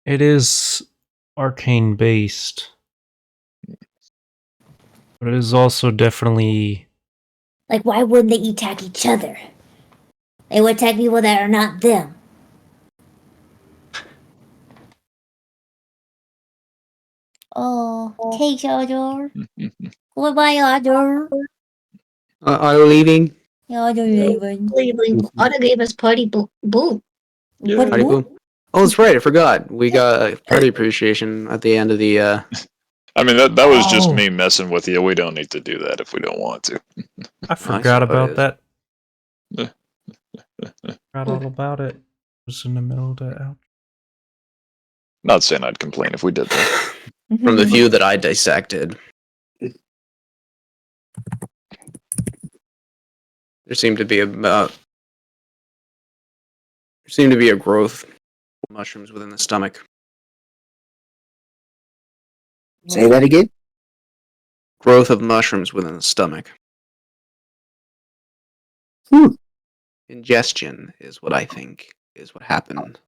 It is arcane based, but it is also definitely. like, why wouldn't they attack each other? They would attack people that are not them. Oh, take your goodbye, Otto. Are you leaving? Otto leaving. Leaving. Otto gave us party boom. Yeah. Party boom. Oh, that's right. I forgot. We got a party appreciation at the end of the. I mean, that was just Oh. me messing with you. We don't need to do that if we don't want to. I forgot about that. Yeah. Forgot all about it. It was in the middle of the out. Not saying I'd complain if we did that. From the few that I dissected, there seemed to be a growth of mushrooms within the stomach. Say that again? Growth of mushrooms within the stomach. Ingestion is what I think is what happened.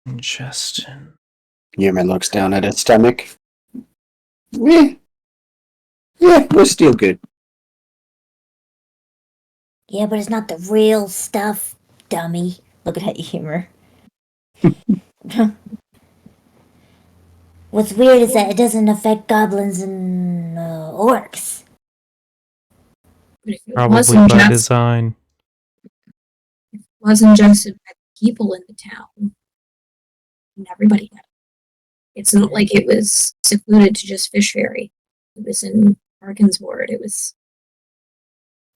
Ingestion. Yuma looks down at his stomach. Yeah, we're still good. Yeah, but it's not the real stuff, dummy. Look at that humor. What's weird is that it doesn't affect goblins and orcs. But if it Probably wasn't by just, design. affect people in the town, and everybody had it. It's not like it was secluded to just Fish Fairy. It was in Arkansward. It was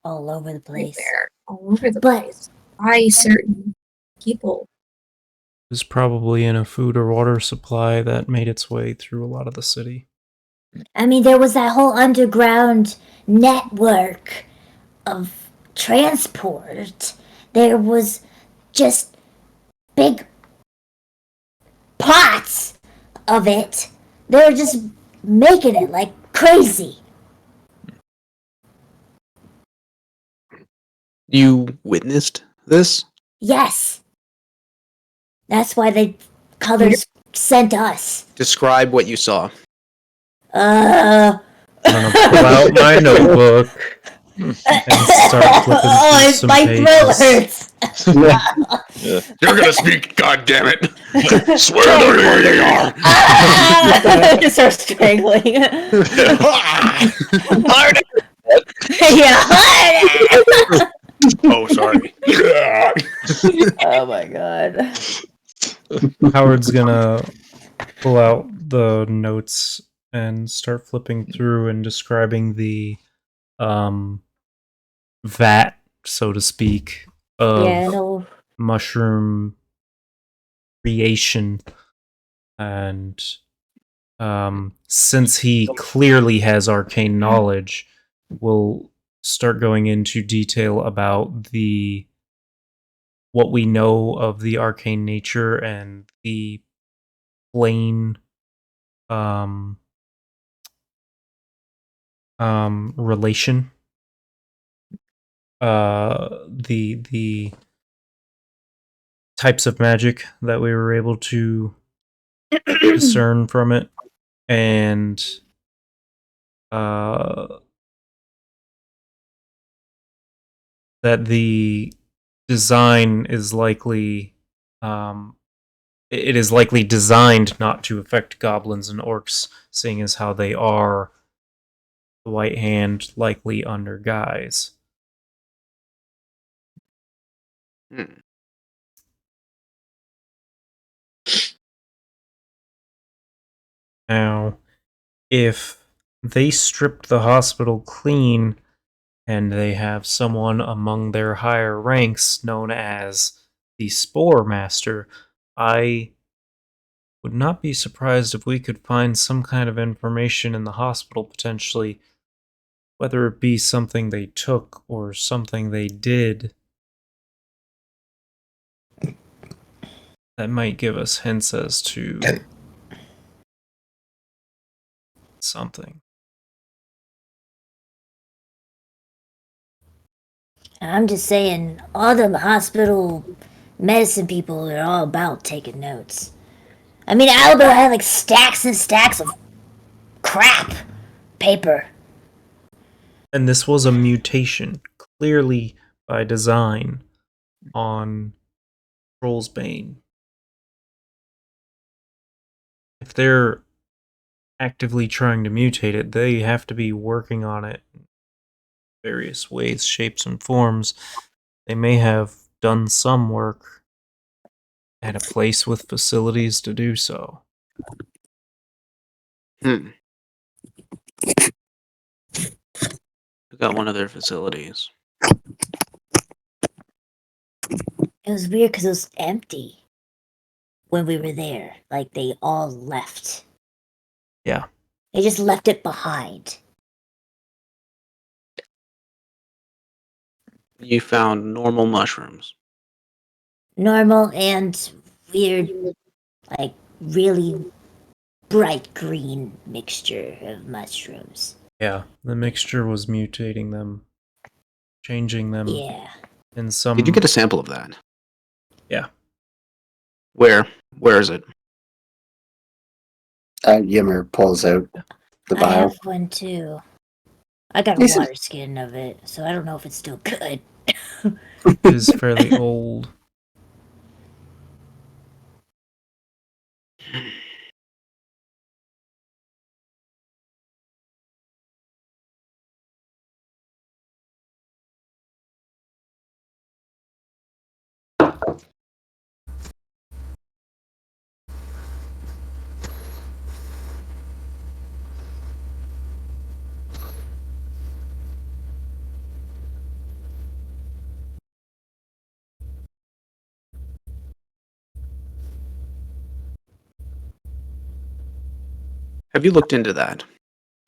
All over the place. there, all over the But- place. By certain people. It was probably in a food or water supply that made its way through a lot of the city. I mean, there was that whole underground network of transport. There was just big pots of it. They were just making it like crazy. You witnessed this? Yes. That's why the colors sent us. Describe what you saw. I'm gonna pull out my notebook and start flipping through some my throat pages. hurts. You're gonna speak, goddammit! Swear to me where they are. I just start strangling. Yeah. Oh, sorry. Oh my god. Howard's gonna pull out the notes and start flipping through and describing the vat, so to speak, of Yeah, no. mushroom creation. And since he clearly has arcane knowledge, we'll start going into detail about the what we know of the arcane nature and the plane relation. The types of magic that we were able to discern from it, and that the design is likely it is likely designed not to affect goblins and orcs, seeing as how they are the White Hand likely under guise. Now, if they stripped the hospital clean and they have someone among their higher ranks known as the Spore Master, I would not be surprised if we could find some kind of information in the hospital potentially, whether it be something they took or something they did, that might give us hints as to something. I'm just saying, all the hospital medicine people are all about taking notes. I mean, Albert had like stacks and stacks of crap paper. And this was a mutation, clearly by design, on Trollsbane. If they're actively trying to mutate it, they have to be working on it in various ways, shapes, and forms. They may have done some work at a place with facilities to do so. Took out one of their facilities. It was weird because it was empty when we were there. Like, they all left. Yeah. They just left it behind. You found normal mushrooms. Normal and weird, like, really bright green mixture of mushrooms. Yeah, the mixture was mutating them, changing them Yeah. in some... Did you get a sample of that? Yeah. Where? Where is it? Yimmer pulls out the I vial. have one too. I got a This is- water skin of it, so I don't know if it's still good. It is fairly old. Have you looked into that?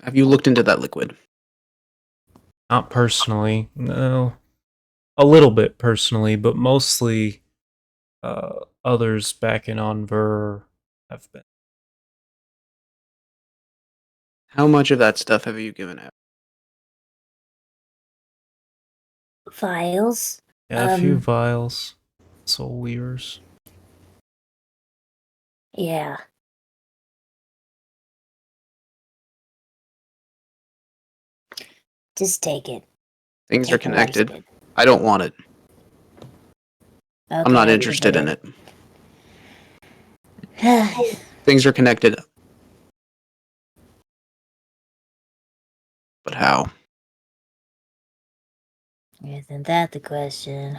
Have you looked into that liquid? Not personally, no. A little bit personally, but mostly others back in Onver have been. How much of that stuff have you given out? Files. Yeah, a few vials, soul weavers. Yeah. Just take it. Things are Take the rest of connected. I don't want it. I'm not Okay, interested in it. it. Things are connected. But how? Isn't that the question?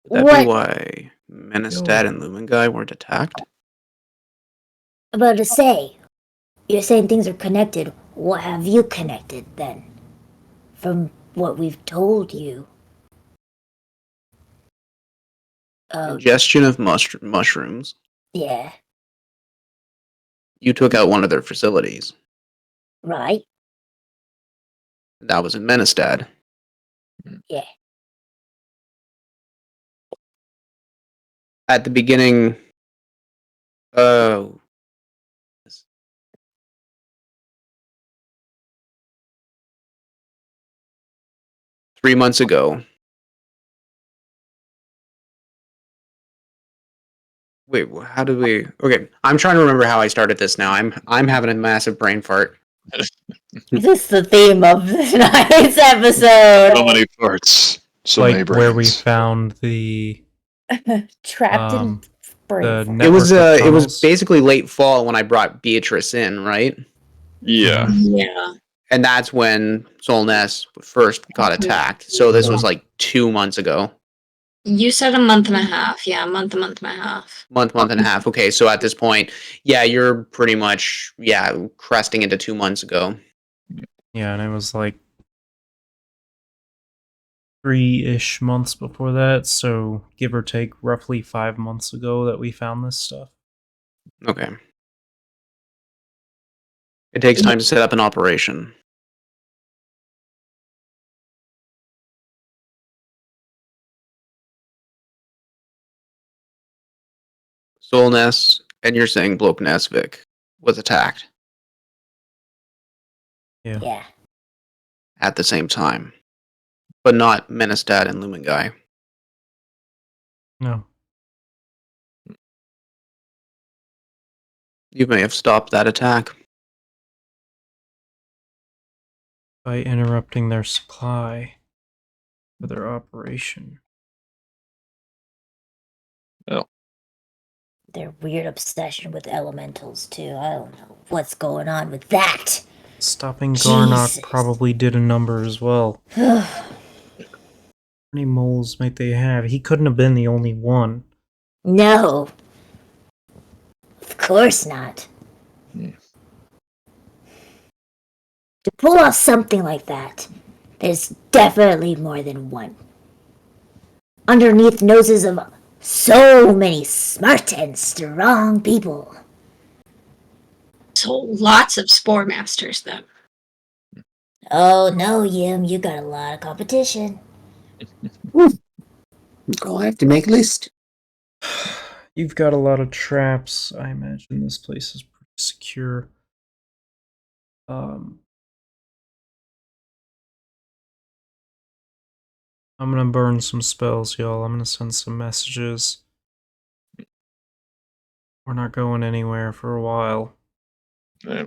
Would that What? be why Menestad and Lumengai weren't attacked? About to say, you're saying things are connected. What have you connected then? From what we've told you. Ingestion of mushrooms. Yeah, You took out one of their facilities. right? That was in Menestad. Yeah. At the beginning. Oh. 3 months ago. Wait, how did we? Okay, I'm trying to remember how I started this now. I'm having a massive brain fart. This is the theme of tonight's episode. So many parts. So many Like brains. where we found the Trapped in the brain. It was network of it was tunnels. basically late fall when I brought Beatrice in, right? Yeah. Yeah. And that's when Solness first got attacked. So this was like 2 months ago. You said a month and a half. Yeah, a month and a half. Month and a half. Okay, so at this point, yeah, you're pretty much cresting into 2 months ago. Yeah, and it was like 3-ish months before that, so give or take roughly 5 months ago that we found this stuff. Okay. It takes time to set up an operation. Solness, and you're saying Bloknesvik was attacked Yeah. at the same time, but not Menestad and Lumengai. No. You may have stopped that attack. By interrupting their supply for their operation. Their weird obsession with elementals, too. I don't know what's going on with that. Stopping Garnock Jesus. probably did a number as well. How many moles might they have? He couldn't have been the only one. No. Of course not. To pull off something like that, there's definitely more than one. Underneath noses of so many smart and strong people. So lots of Spore Masters, then. Oh no, Yim, you got a lot of competition. I'll have to make a list. You've got a lot of traps. I imagine this place is pretty secure. I'm gonna burn some spells, y'all. I'm gonna send some messages. We're not going anywhere for a while. Yeah.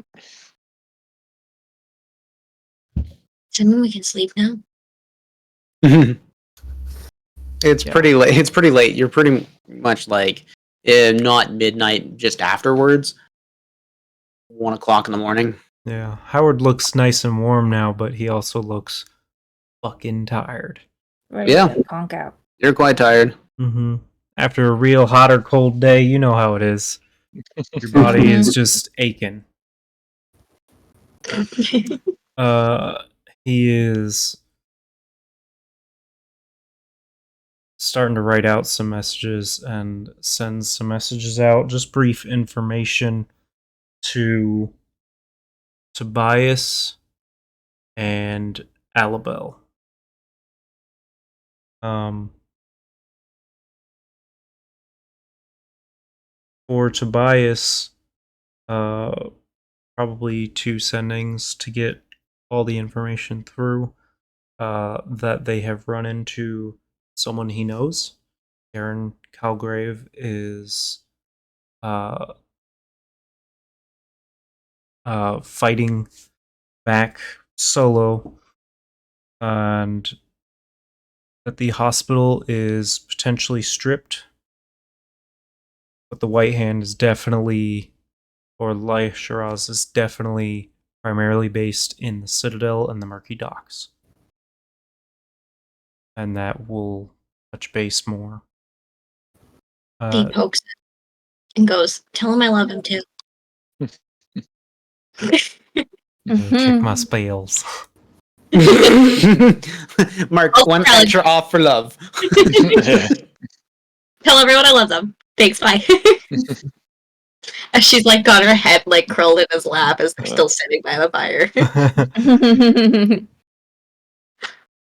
Does that mean we can sleep now? It's Yeah. pretty late. It's pretty late. You're pretty much like not midnight, just afterwards. 1 o'clock in the morning. Yeah, Howard looks nice and warm now, but he also looks fucking tired. Ready Yeah. to conk out. You're quite tired. Mm-hmm. After a real hot or cold day, you know how it is. Your body is just aching. He is starting to write out some messages and sends some messages out, just brief information to Tobias and Alabel. For Tobias, probably 2 sendings to get all the information through. That they have run into someone he knows. Aaron Calgrave is fighting back solo, and that the hospital is potentially stripped, but the White Hand is definitely, or Lai Shiraz is definitely primarily based in the Citadel and the Murky Docks. And that will touch base more. He pokes it and goes, "Tell him I love him too." Check my spells. Mark, Oh, one probably. extra off for love. Tell everyone I love them. Thanks, bye. As she's like got her head like curled in his lap as they're still sitting by the fire.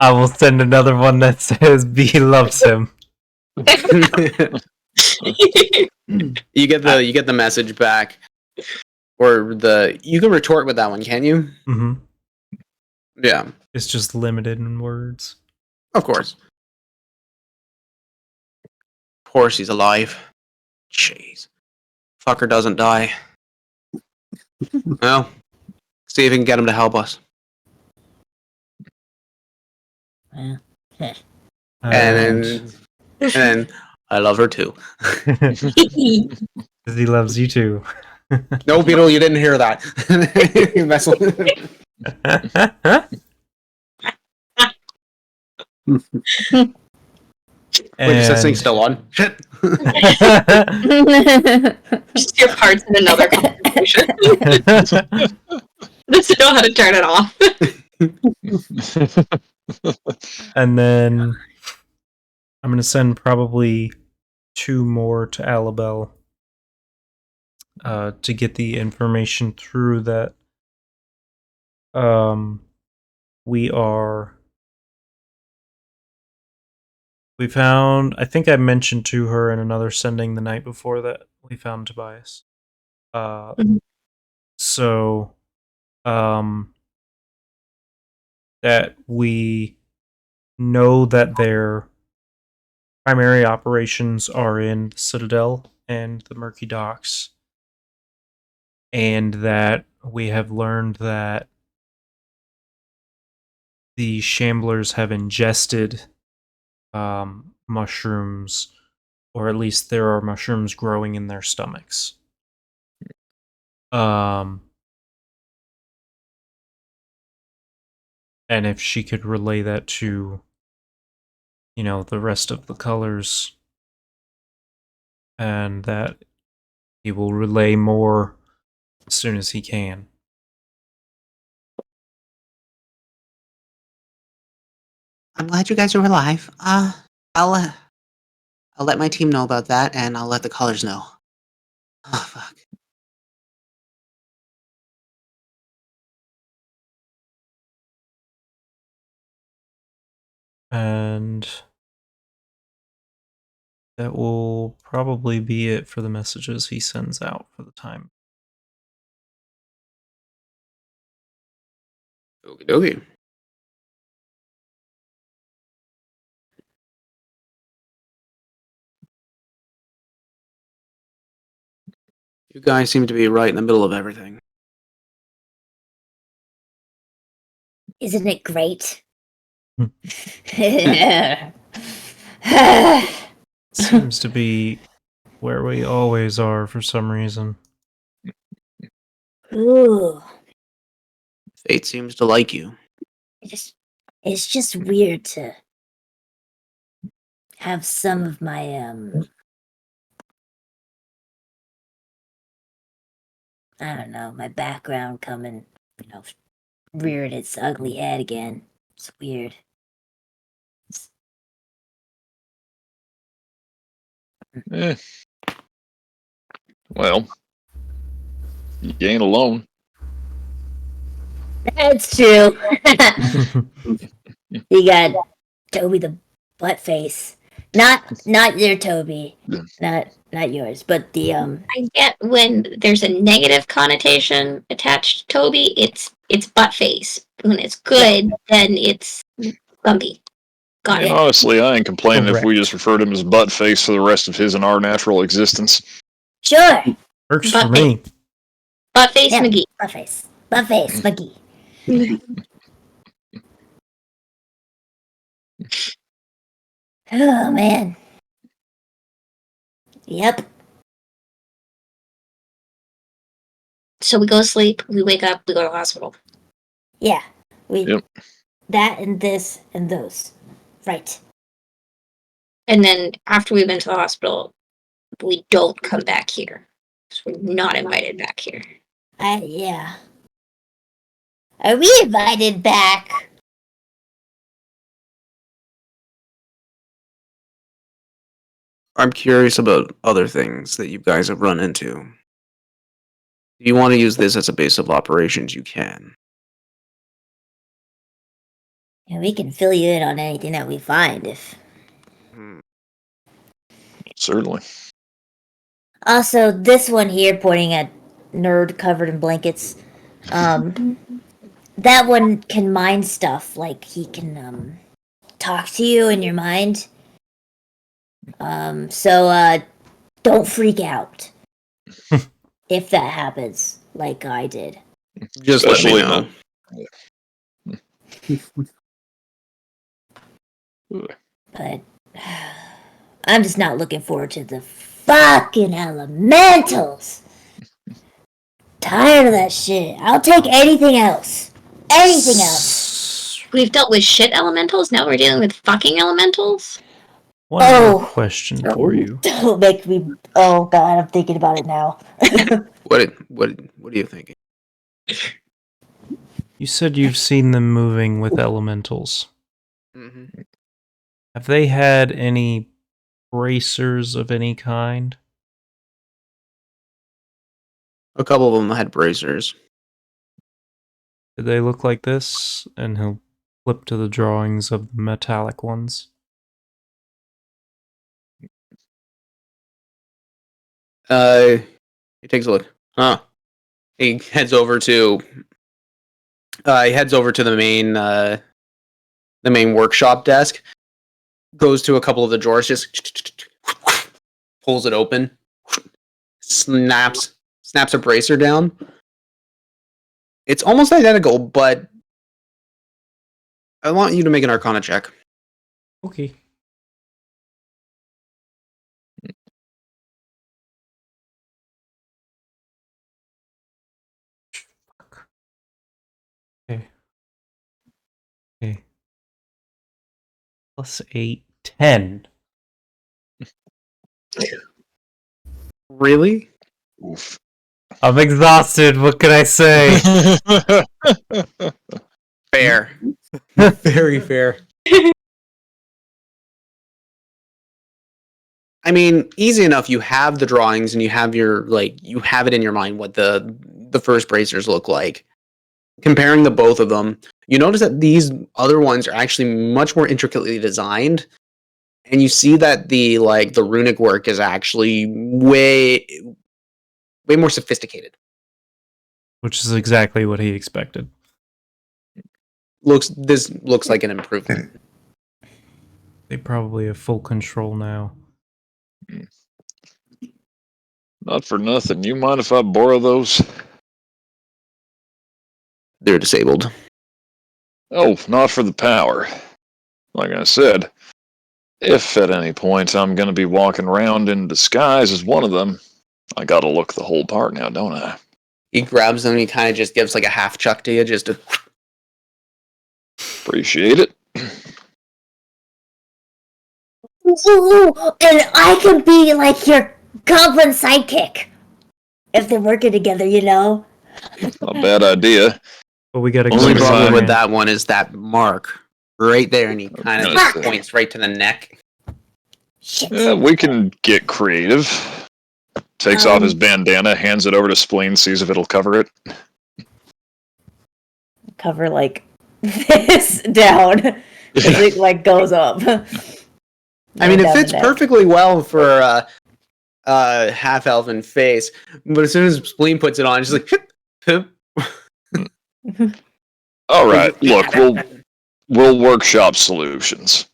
I will send another one that says B loves him. You get the message back, or you can retort with that one, can you? Mm-hmm. Yeah, It's just limited in words. of course. Of course, he's alive. Jeez, fucker doesn't die. Well, see if we can get him to help us. Well, And then I love her too. Because he loves you too. No, Beetle, you didn't hear that. You mess with Wait, is this thing still on? Shit. Just your parts in another conversation. Doesn't know how to turn it off. And then I'm going to send probably 2 more to Alabel to get the information through that we found, I think I mentioned to her in another sending the night before that we found Tobias. So that we know that their primary operations are in the Citadel and the Murky Docks, and that we have learned that the Shamblers have ingested mushrooms, or at least there are mushrooms growing in their stomachs. And if she could relay that to, the rest of the colors, and that he will relay more as soon as he can. I'm glad you guys are alive. I'll let my team know about that, and I'll let the colors know. Oh, fuck. And that will probably be it for the messages he sends out for the time. Okie dokie. You guys seem to be right in the middle of everything. isn't it great? Seems to be where we always are for some reason. Ooh, Fate seems to like you. it's just weird to have some of my I don't know, my background coming, reared its ugly head again. It's weird. Eh. Well, you ain't alone. That's true. You got Toby the butt face. Not your Toby. Not yours, but the I get when there's a negative connotation attached to Toby, it's butt face. When it's good, then it's bumpy. Got And it. honestly, I ain't complaining if we Correct. just referred him as butt face for the rest of his and our natural existence. sure. Works Butt for me. Butt face Yeah, McGee. butt face. Butt face, McGee. Oh man. Yep. So we go to sleep, we wake up, we go to the hospital. Yeah. We Yep. that and this and those. Right. And then after we've been to the hospital, we don't come back here. So we're not invited back here. Yeah. Are we invited back? I'm curious about other things that you guys have run into. If you want to use this as a base of operations, you can. Yeah, we can fill you in on anything that we find if Certainly. Also, this one here, pointing at nerd covered in blankets, that one can mind stuff. Like he can talk to you in your mind. So don't freak out if that happens, like I did. Just let me Especially know. But I'm just not looking forward to the fucking elementals. Tired of that shit. I'll take anything else. Anything else. We've dealt with shit elementals, now we're dealing with fucking elementals? One more question for you. Don't make me. Oh god, I'm thinking about it now. What are you thinking? You said you've seen them moving with elementals. Mm-hmm. Have they had any bracers of any kind? A couple of them had bracers. Did they look like this? And he'll flip to the drawings of the metallic ones. He takes a look. Huh. He heads over to the main workshop desk. Goes to a couple of the drawers, just pulls it open, snaps a bracer down. It's almost identical, but I want you to make an Arcana check. Okay. Okay. Okay. Plus 8, 10. Really? Oof. I'm exhausted. What can I say? Fair. Very fair. I mean, easy enough. You have the drawings and you have you have it in your mind what the first bracers look like. Comparing the both of them, you notice that these other ones are actually much more intricately designed, and you see that the runic work is actually way more sophisticated. Which is exactly what he expected. This looks like an improvement. They probably have full control now. Not for nothing. You mind if I borrow those? They're disabled. Oh, not for the power. Like I said, if at any point I'm going to be walking around in disguise as one of them, I gotta look the whole part now, don't I? He grabs them and he kind of just gives like a half chuck to you, just to... Appreciate it. Ooh, and I could be like your goblin sidekick if they're working together, you know. Not a bad idea. But we gotta Only Only problem fine. with that one is that mark right there, and he kind of Fuck. points right to the neck. Shit. We can get creative. Takes off his bandana, hands it over to Spleen, sees if it'll cover it. Cover like this down. It like goes up. I mean, it Down fits the neck. perfectly well for a half-elven face, but as soon as Spleen puts it on, she's like, hip, hip. All right, look, we'll workshop solutions.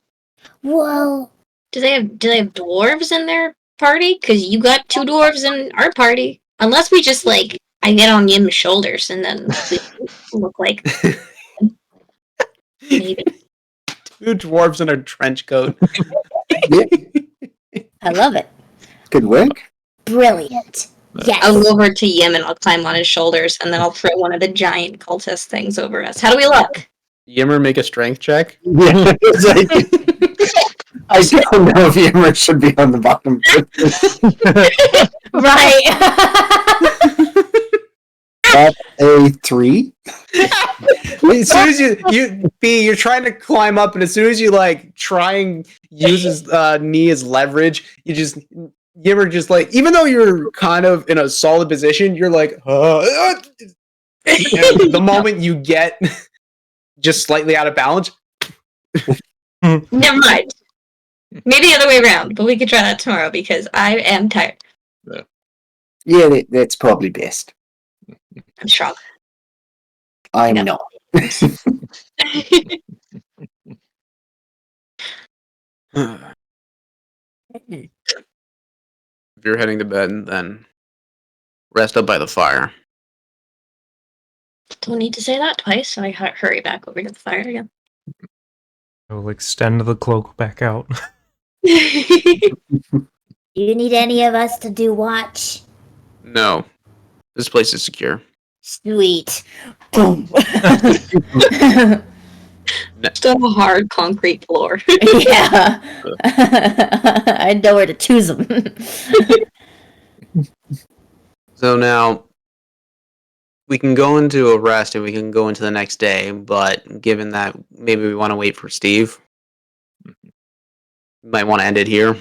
Whoa. Do they have dwarves in their party? Because you got 2 dwarves in our party. Unless we just like I get on Yim's shoulders and then we look like maybe. 2 dwarves in a trench coat. I love it. Good work. Brilliant. Yes. I'll go over to Yim and I'll climb on his shoulders and then I'll throw one of the giant cultist things over us. How do we look? Yimmer, make a strength check. Yeah, it's like, I don't know if Yimmer should be on the bottom. Right. That's a 3. As soon as you're trying to climb up, and as soon as you like try and use his knee as leverage, Yimmer just like, even though you're kind of in a solid position, you're like, and the moment you get just slightly out of balance, Never mind. Maybe the other way around, but we could try that tomorrow because I am tired. Yeah, that's probably best. I'm strong. I'm Yeah. not. if you're heading to bed, then rest up by the fire. Don't need to say that twice, so I hurry back over to the fire again. I will extend the cloak back out. You need any of us to do watch? No, this place is secure. Sweet. Boom. Just on a hard concrete floor. Yeah. I know where to choose them. So now we can go into a rest and we can go into the next day, but given that maybe we want to wait for Steve, might want to end it here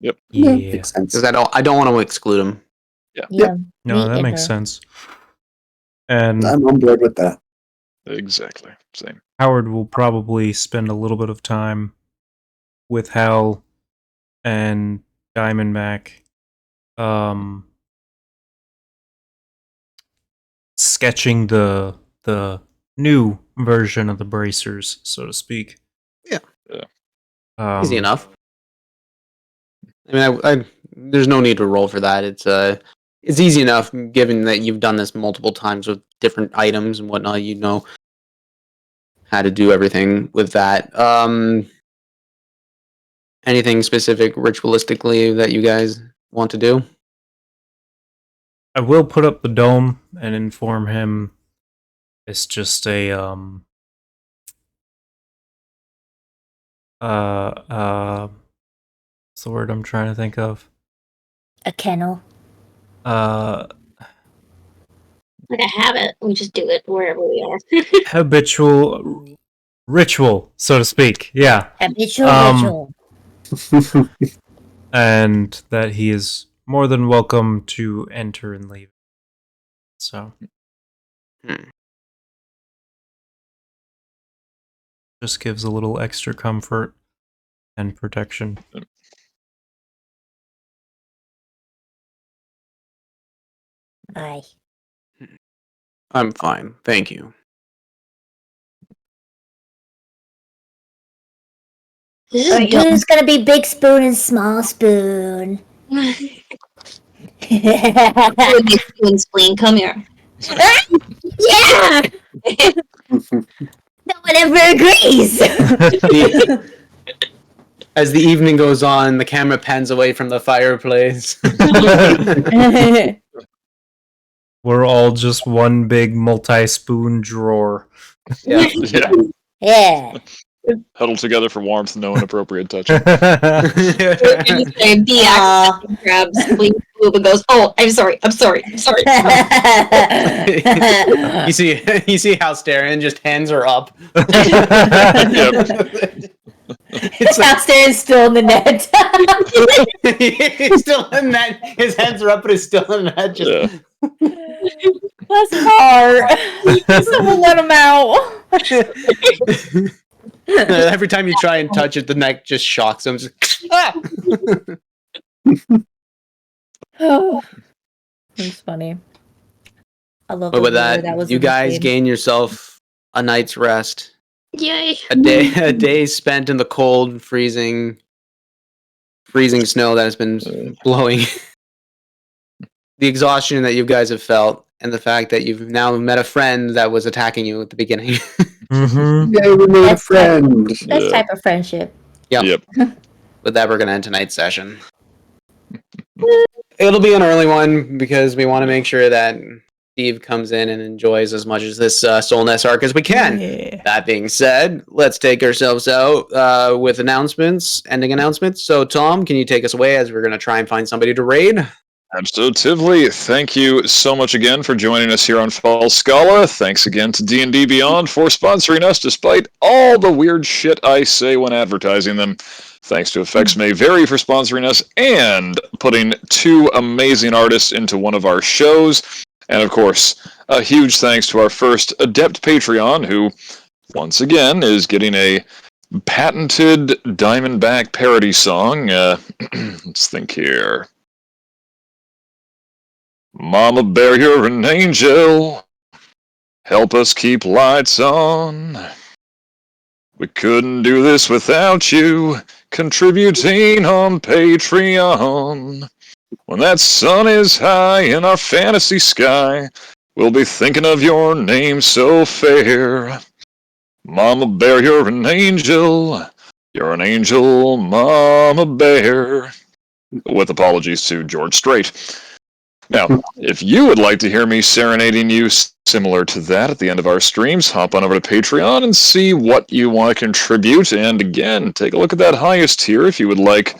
Yeah. Makes sense. because I don't want to exclude him. Yeah. No, that makes sense. And I'm on board with that. Exactly. Same. Howard will probably spend a little bit of time with Hal and Diamondback, sketching the new version of the bracers, so to speak. Yeah. Yeah. Easy enough. I mean, I there's no need to roll for that. It's easy enough given that you've done this multiple times with different items and whatnot. You know how to do everything with that. Anything specific ritualistically that you guys want to do? I will put up the dome and inform him it's just a what's the word I'm trying to think of? A kennel. Like a habit. We just do it wherever we are. Habitual ritual, so to speak. Yeah. Habitual ritual. And that he is more than welcome to enter and leave. So. Just gives a little extra comfort and protection. Aye. I'm fine, thank you. This is Alright, dumb. who's gonna be big spoon and small spoon? Twin spleen, come here. Yeah! No one ever agrees! As the evening goes on, the camera pans away from the fireplace. We're all just one big multi-spoon drawer. Yeah. Yeah. Yeah. Huddle together for warmth, no inappropriate touching. The accident grabs spleen and goes, "Oh, I'm sorry. You see how Starin just hands her up. Yep. It's like, Downstairs, still in the net. he's still in that. His hands are up, but he's still in that. Just Bless his heart. Someone let him out. every time you try and touch it, the neck just shocks him. Just, ah! It's funny. I love But the with ruler that, was you in the guys game. gain yourself a night's rest. Yay. A day spent in the cold, freezing snow that has been blowing. The exhaustion that you guys have felt, and the fact that you've now met a friend that was attacking you at the beginning. Mm-hmm. Yay, we made a That's friend. That's type of friendship. Yep. With that, we're gonna end tonight's session. It'll be an early one because we want to make sure that Steve comes in and enjoys as much as this Soul Nest arc as we can. Yeah. That being said, let's take ourselves out with ending announcements. So, Tom, can you take us away as we're going to try and find somebody to raid? Absolutely. Thank you so much again for joining us here on Falskallan. Thanks again to D&D Beyond for sponsoring us despite all the weird shit I say when advertising them. Thanks to Effects May Vary for sponsoring us and putting two amazing artists into one of our shows. And of course, a huge thanks to our first Adept Patreon, who, once again, is getting a patented Diamondback parody song. Let's think here. Mama Bear, you're an angel. Help us keep lights on. We couldn't do this without you contributing on Patreon. When that sun is high in our fantasy sky, we'll be thinking of your name so fair. Mama Bear, you're an angel. You're an angel, Mama Bear. With apologies to George Strait. Now, if you would like to hear me serenading you similar to that at the end of our streams, hop on over to Patreon and see what you want to contribute. And again, take a look at that highest tier if you would like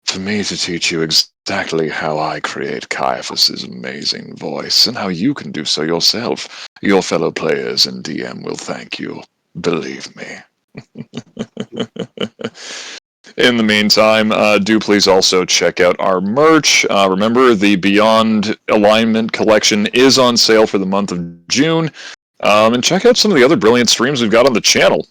for me to teach you exactly how I create Caiaphas's amazing voice and how you can do so yourself. Your fellow players and DM will thank you. Believe me. In the meantime, do please also check out our merch. Remember, the Beyond Alignment collection is on sale for the month of June. And check out some of the other brilliant streams we've got on the channel.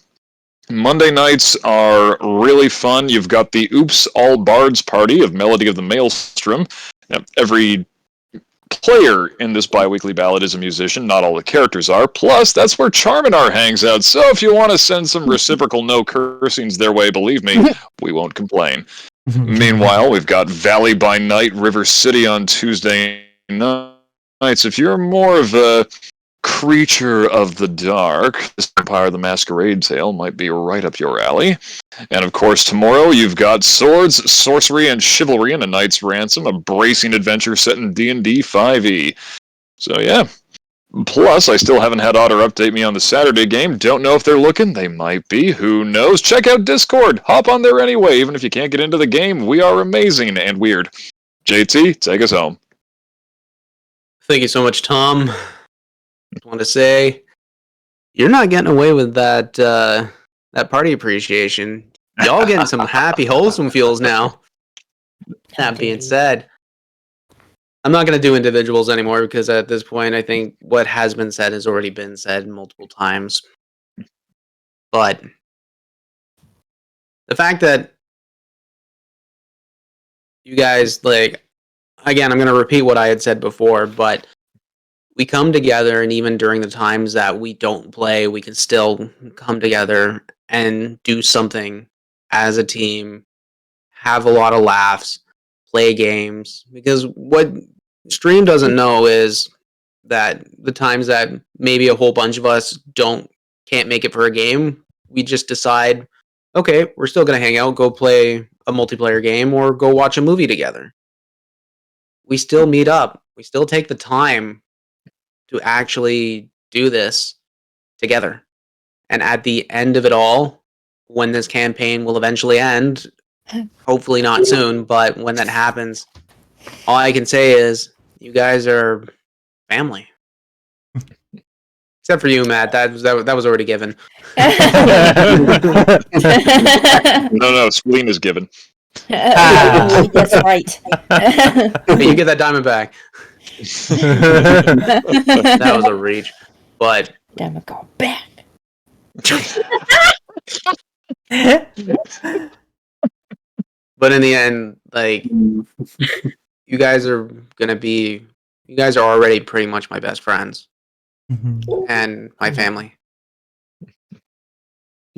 Monday nights are really fun. You've got the Oops All Bards party of Melody of the Maelstrom. Now, every player in this bi-weekly ballad is a musician, not all the characters are. Plus, that's where Charminar hangs out, so if you want to send some reciprocal no cursings their way, believe me, we won't complain. Meanwhile, we've got Valley by Night, River City on Tuesday nights. If you're more of a creature of the dark, this Vampire the Masquerade tale might be right up your alley. And of course, tomorrow you've got Swords, Sorcery, and Chivalry in A Knight's Ransom, a bracing adventure set in D&D 5e. So yeah. Plus, I still haven't had Otter update me on the Saturday game. Don't know if they're looking. They might be. Who knows? Check out Discord. Hop on there anyway. Even if you can't get into the game, we are amazing and weird. JT, take us home. Thank you so much, Tom. I want to say, you're not getting away with that that party appreciation. Y'all getting some happy, wholesome feels now. That being said, I'm not going to do individuals anymore because at this point, I think what has been said has already been said multiple times. But the fact that you guys, like, again, I'm going to repeat what I had said before, but we come together, and even during the times that we don't play, we can still come together and do something as a team, have a lot of laughs, play games. Because what Stream doesn't know is that the times that maybe a whole bunch of us can't make it for a game, we just decide, okay, we're still going to hang out, go play a multiplayer game, or go watch a movie together. We still meet up. We still take the time to actually do this together. And at the end of it all, when this campaign will eventually end, hopefully not soon, but when that happens, all I can say is you guys are family. Except for you, Matt. That was already given. No, spleen is given. That's right. Hey, you get that diamond back. That was a reach. But Damn it, go back. but in the end, like you guys are already pretty much my best friends and my family.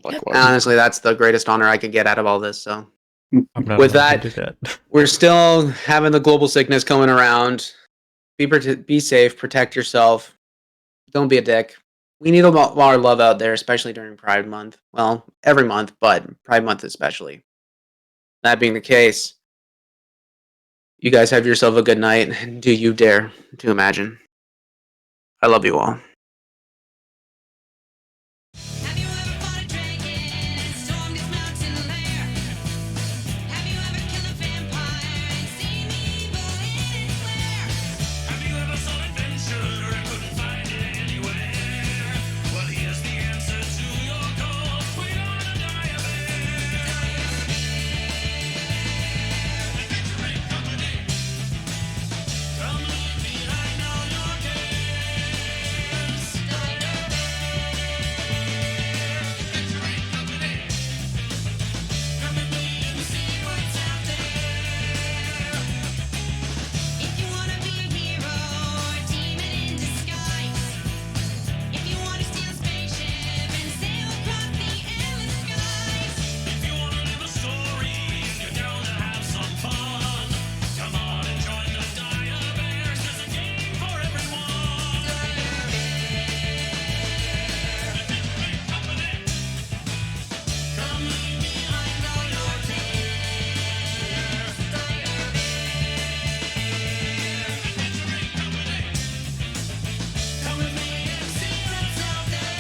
Likewise. And honestly, that's the greatest honor I could get out of all this. So I'm not with allowed that, to do that. we're still having the global sickness coming around. Be safe, protect yourself. Don't be a dick. We need a lot more love out there, especially during Pride Month. Well, every month, but Pride Month especially. That being the case, you guys have yourself a good night, and do you dare to imagine? I love you all. Have you ever fought a dragon and stormed its mountain lair? Have you ever killed a vampire and seen the evil in its lair? Have you ever sought adventure and couldn't find it anywhere? Well, here's the answer to your call. We're gonna die a bear. Adventuring company. Come leave behind all your cares. Adventuring company. Come with me and see what's out there. If you wanna be a hero or a demon in disguise, if you wanna steal a spaceship and sail across the endless skies, if you wanna live a story and you're down to have some fun, come on and join the Dire Bears. There's a game for everyone. Adventuring company. Come leave behind all your cares. Adventuring company. Come with me and see what's out there.